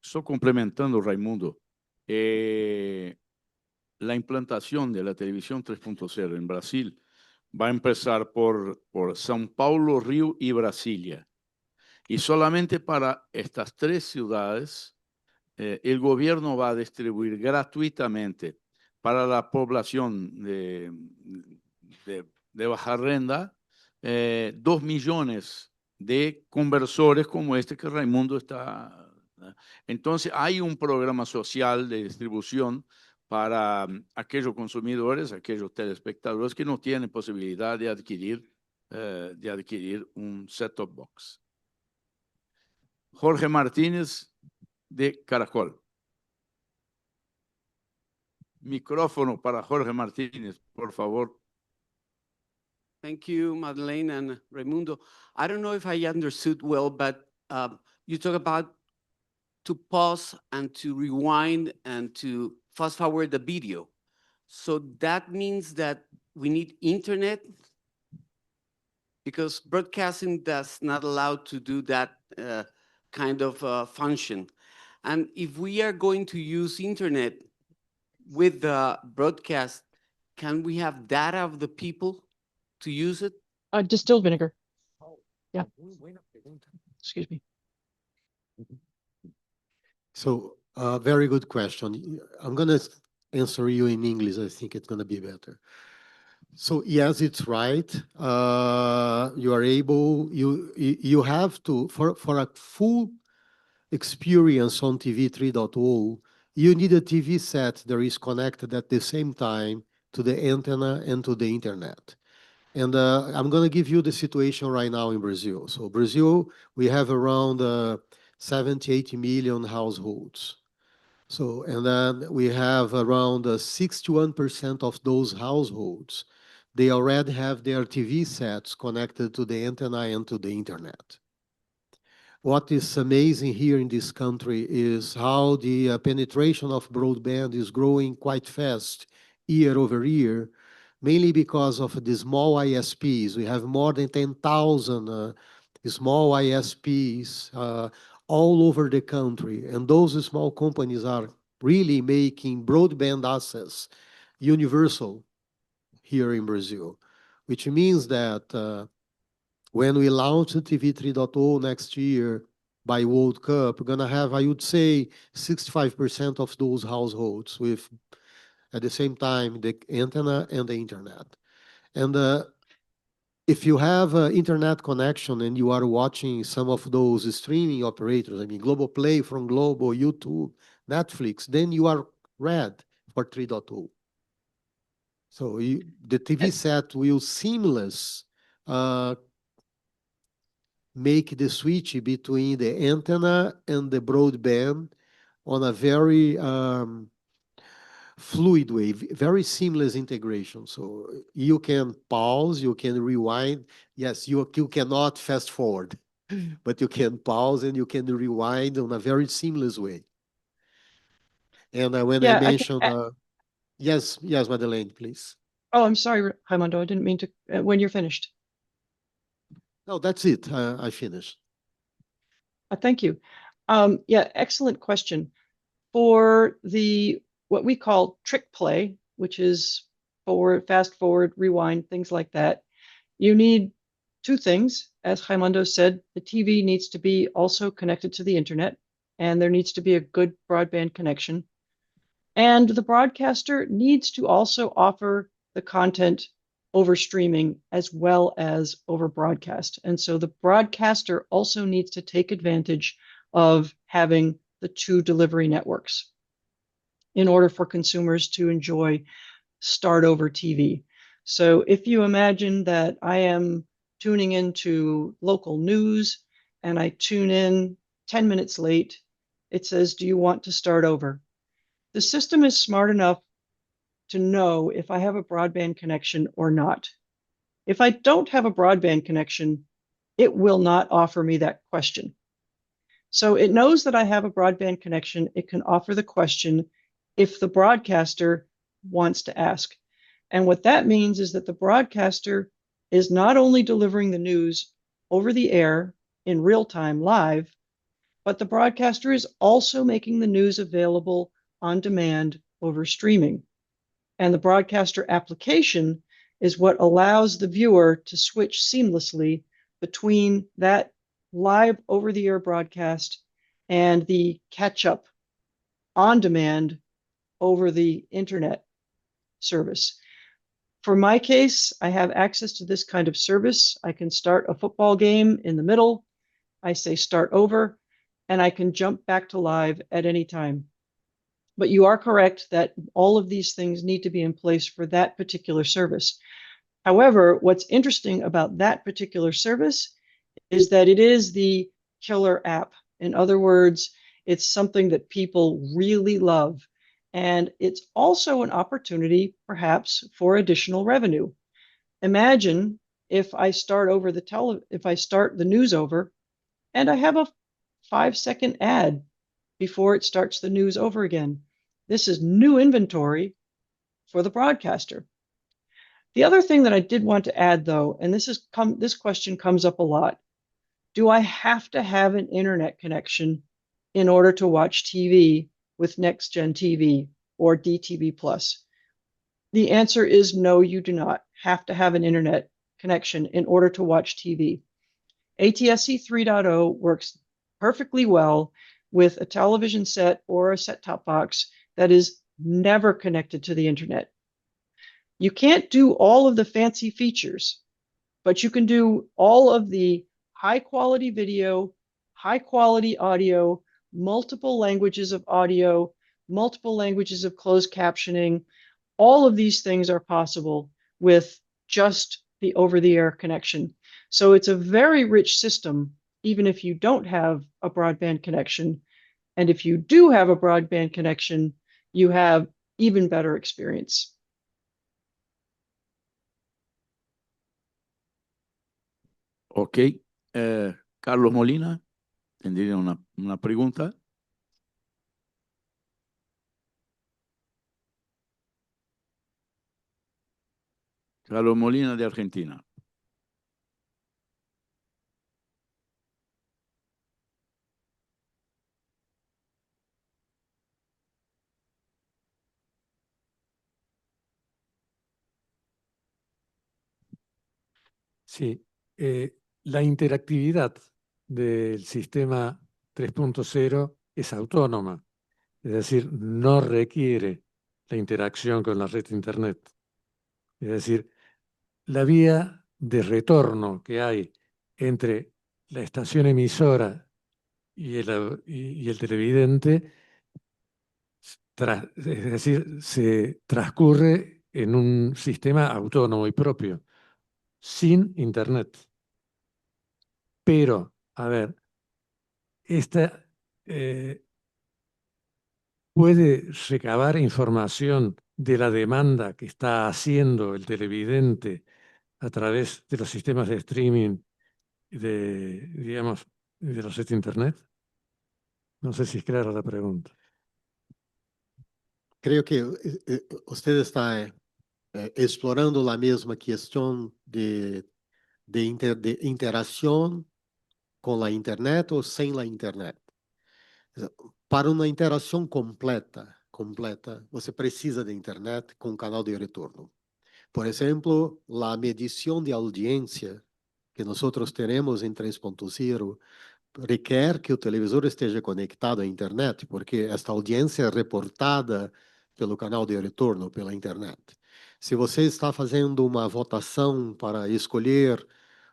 Só complementando, Raimundo, la implantación de la televisión 3.0 en Brasil va a empezar por São Paulo, Río y Brasilia. Y solamente para estas tres ciudades, el gobierno va a distribuir gratuitamente para la población de baja renta 2 millones de conversores como este que Raimundo está. Entonces hay un programa social de distribución para aquellos consumidores, aquellos telespectadores que no tienen posibilidad de adquirir un set-top box. Jorge Martínez, de Caracol. Micrófono para Jorge Martínez, por favor. Thank you, Madeleine and Raymundo. I don't know if I understood well, but you talk about to pause and to rewind and to fast forward the video. So that means that we need internet, because broadcasting does not allow to do that kind of function. And if we are going to use internet with the broadcast, can we have data of the people to use it? Distilled vinegar. Yeah. Excuse me. So, very good question. I'm going to answer you in English. I think it's going to be better. So, yes, it's right. You are able, you have to, for a full experience on TV 3.0, you need a TV set that is connected at the same time to the antenna and to the internet. And I'm going to give you the situation right now in Brazil. So Brazil, we have around 70, 80 million households. So, and then we have around 61% of those households, they already have their TV sets connected to the antenna and to the internet. What is amazing here in this country is how the penetration of broadband is growing quite fast year over year, mainly because of the small ISPs. We have more than 10,000 small ISPs all over the country. And those small companies are really making broadband access universal here in Brazil, which means that when we launch TV 3.0 next year by World Cup, we're going to have, I would say, 65% of those households with, at the same time, the antenna and the internet. And if you have an internet connection and you are watching some of those streaming operators, I mean, Global Play from Globo, YouTube, Netflix, then you are red for 3.0. So the TV set will seamless make the switch between the antenna and the broadband on a very fluid way, very seamless integration. So you can pause, you can rewind. Yes, you cannot fast forward, but you can pause and you can rewind on a very seamless way. And when I mentioned, yes, Madeleine, please. Oh, I'm sorry, Raimundo. I didn't mean to. When you're finished. No, that's it. I finished. Thank you. Yeah, excellent question. For what we call trick play, which is forward, fast forward, rewind, things like that, you need two things. As Raimundo said, the TV needs to be also connected to the internet, and there needs to be a good broadband connection. And the broadcaster needs to also offer the content over streaming as well as over broadcast. And so the broadcaster also needs to take advantage of having the two delivery networks in order for consumers to enjoy start over TV. So if you imagine that I am tuning into local news and I tune in 10 minutes late, it says, do you want to start over? The system is smart enough to know if I have a broadband connection or not. If I don't have a broadband connection, it will not offer me that question. So it knows that I have a broadband connection. It can offer the question if the broadcaster wants to ask. And what that means is that the broadcaster is not only delivering the news over the air in real time live, but the broadcaster is also making the news available on demand over streaming. And the broadcaster application is what allows the viewer to switch seamlessly between that live over-the-air broadcast and the catch-up on demand over the internet service. For my case, I have access to this kind of service. I can start a football game in the middle. I say start over, and I can jump back to live at any time. But you are correct that all of these things need to be in place for that particular service. However, what's interesting about that particular service is that it is the killer app. In other words, it's something that people really love. And it's also an opportunity, perhaps, for additional revenue. Imagine if I start the news over, and I have a 5-second ad before it starts the news over again. This is new inventory for the broadcaster. The other thing that I did want to add, though, and this question comes up a lot: do I have to have an internet connection in order to watch TV with Next Gen TV or DTV Plus? The answer is no, you do not have to have an internet connection in order to watch TV. ATSC 3.0 works perfectly well with a television set or a set-top box that is never connected to the internet. You can't do all of the fancy features, but you can do all of the high-quality video, high-quality audio, multiple languages of audio, multiple languages of closed captioning. All of these things are possible with just the over-the-air connection. So it's a very rich system, even if you don't have a broadband connection. And if you do have a broadband connection, you have even better experience. Ok. Carlos Molina, tendría una pregunta. Carlos Molina, de Argentina. Sí, la interactividad del sistema 3.0 es autónoma, es decir, no requiere la interacción con la red de Internet. Es decir, la vía de retorno que hay entre la estación emisora y el televidente, es decir, se transcurre en un sistema autónomo y propio, sin Internet. Pero, a ver, esta puede recabar información de la demanda que está haciendo el televidente a través de los sistemas de streaming digamos, de los sitios de Internet. No sé si es clara la pregunta. Creo que usted está explorando la misma cuestión de interacción con la Internet o sin la Internet. Para uma interação completa, você precisa de internet com canal de retorno. Por exemplo, a medição de audiência que nós teremos em 3.0 requer que o televisor esteja conectado à internet, porque esta audiência é reportada pelo canal de retorno, pela internet. Se você está fazendo uma votação para escolher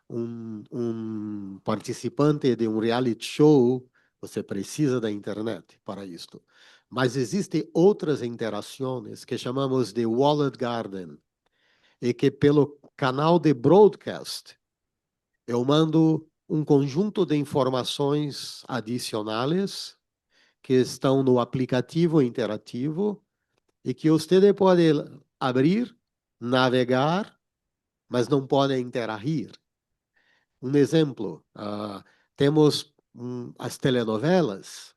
um participante de um reality show, você precisa da internet para isto. Mas existem outras interações que chamamos de walled garden, e que pelo canal de broadcast eu mando um conjunto de informações adicionais que estão no aplicativo interativo e que você pode abrir, navegar, mas não pode interagir. Um exemplo, temos as telenovelas,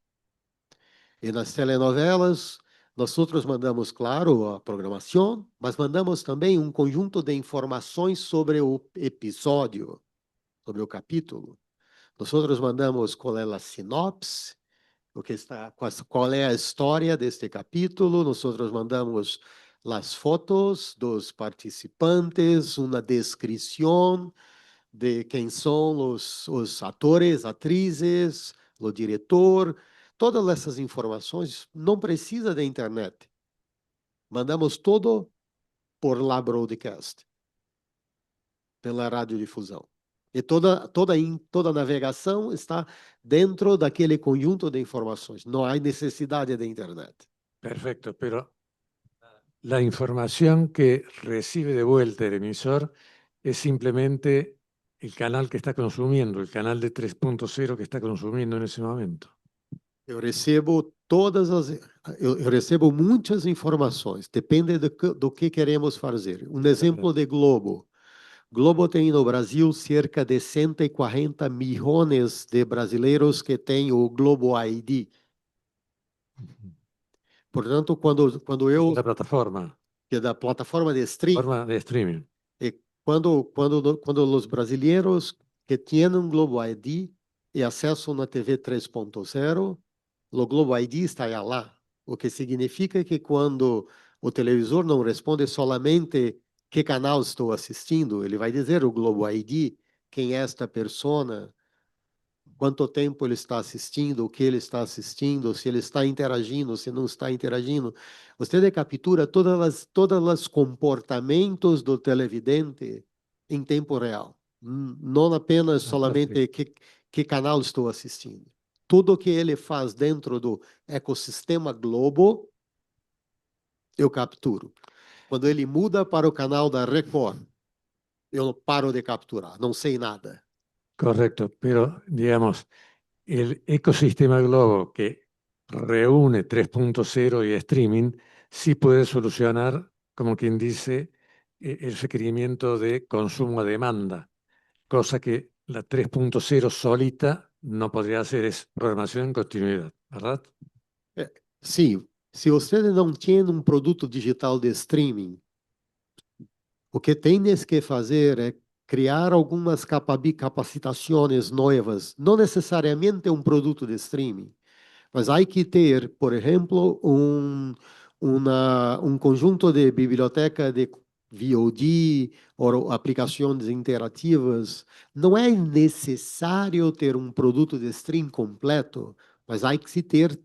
e nas telenovelas nós mandamos, claro, a programação, mas mandamos também um conjunto de informações sobre o episódio. sobre o capítulo. Nós mandamos qual é a sinopse, qual é a história deste capítulo. Nós mandamos as fotos dos participantes, uma descrição de quem são os atores, atrizes, o diretor. Todas essas informações não precisa de internet. Mandamos todo por la broadcast, pela radiodifusão. E toda navegação está dentro daquele conjunto de informações. Não há necessidade de internet. Perfecto, pero la información que recibe de vuelta el emisor es simplemente el canal que está consumiendo, el canal de 3.0 que está consumiendo en ese momento. Eu recebo eu recebo muitas informações, depende do que queremos fazer. Um exemplo de Globo. Globo tem no Brasil cerca de 140 milhões de brasileiros que têm o Globo ID. Portanto, quando eu... La plataforma. Que é da plataforma de streaming. Forma de streaming. E quando os brasileiros que têm um Globo ID e acesso na TV 3.0, o Globo ID está lá. O que significa que quando o televisor não responde solamente que canal estou assistindo, ele vai dizer o Globo ID, quem é esta persona, quanto tempo ele está assistindo, o que ele está assistindo, se ele está interagindo, se não está interagindo. Você captura todos os comportamentos do televidente em tempo real. Não apenas solamente que canal estou assistindo. Tudo que ele faz dentro do ecossistema Globo, eu capturo. Quando ele muda para o canal da Record, eu paro de capturar, não sei nada. Correcto, pero digamos, el ecosistema Globo que reúne 3.0 y streaming sí puede solucionar, como quien dice, el requerimiento de consumo a demanda, cosa que la 3.0 solita no podría hacer, es programación en continuidad, ¿verdad? Sim, se você não tem um produto digital de streaming, o que tens que fazer é criar algumas capacitações novas, não necessariamente um produto de streaming, mas há que ter, por exemplo, um conjunto de biblioteca de VOD ou aplicações interativas. Não é necessário ter um produto de stream completo, mas há que se ter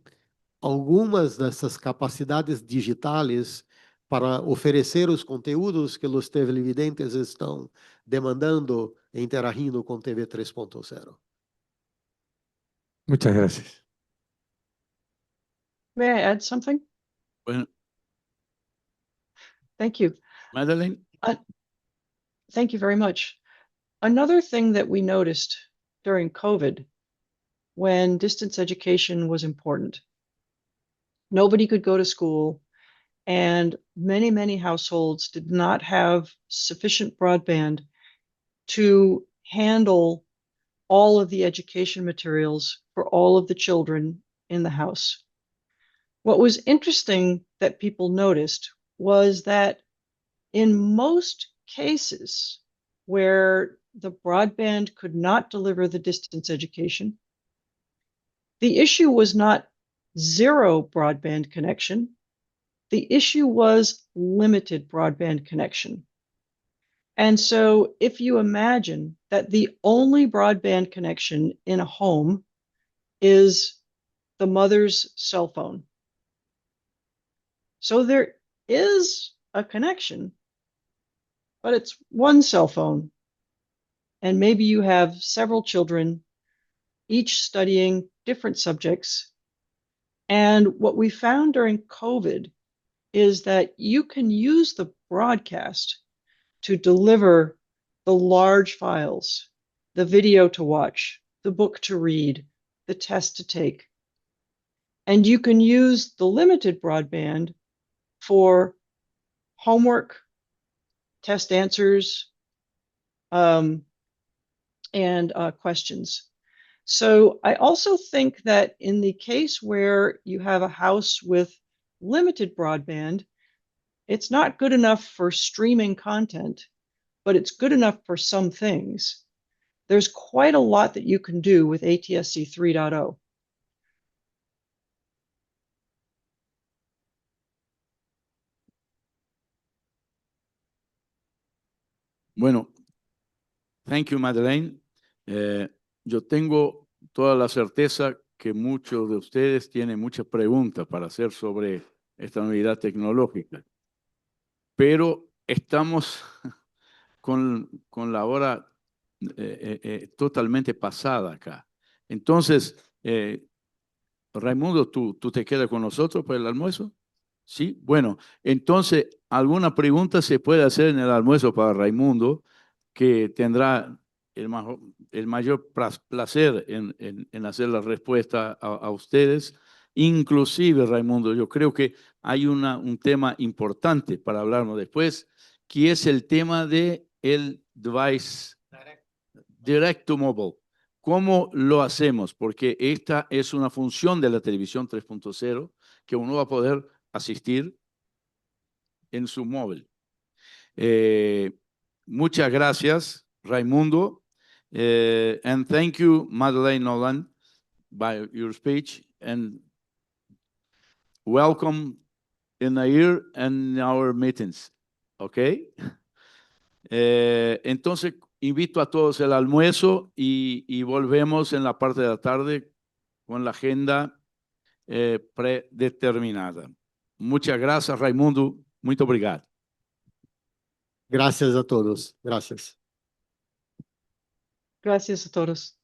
algumas dessas capacidades digitais para oferecer os conteúdos que os televidentes estão demandando e interagindo com TV 3.0. Muchas gracias. May I add something? Bueno, Thank you. Madeleine. Thank you very much. Another thing that we noticed during COVID, when distance education was important, nobody could go to school, and many, many households did not have sufficient broadband to handle all of the education materials for all of the children in the house. What was interesting that people noticed was that in most cases where the broadband could not deliver the distance education, the issue was not zero broadband connection. The issue was limited broadband connection. And so if you imagine that the only broadband connection in a home is the mother's cell phone. So there is a connection, but it's one cell phone. And maybe you have several children, each studying different subjects. And what we found during COVID is that you can use the broadcast to deliver the large files, the video to watch, the book to read, the test to take. And you can use the limited broadband for homework, test answers, and questions. So I also think that in the case where you have a house with limited broadband, it's not good enough for streaming content, but it's good enough for some things. There's quite a lot that you can do with ATSC 3.0. Bueno, thank you, Madeleine. Yo tengo toda la certeza que muchos de ustedes tienen muchas preguntas para hacer sobre esta novedad tecnológica, pero estamos con la hora totalmente pasada acá. Entonces, Raymundo, ¿tú te quedas con nosotros para el almuerzo? Sí, bueno, entonces, alguna pregunta se puede hacer en el almuerzo para Raymundo, que tendrá el mayor placer en hacer la respuesta a ustedes. Inclusive, Raymundo, yo creo que hay un tema importante para hablarnos después, que es el tema de el device direct to mobile. ¿Cómo lo hacemos? Porque esta es una función de la televisión 3.0 que uno va a poder asistir en su móvil. Muchas gracias, Raymundo. And thank you, Madeleine Noland, by your speech. And welcome in a year and our meetings. Okay? Entonces, invito a todos al almuerzo y volvemos en la parte de la tarde con la agenda predeterminada. Muchas gracias, Raymundo. Muito obrigado. Gracias a todos. Gracias. Gracias a todos.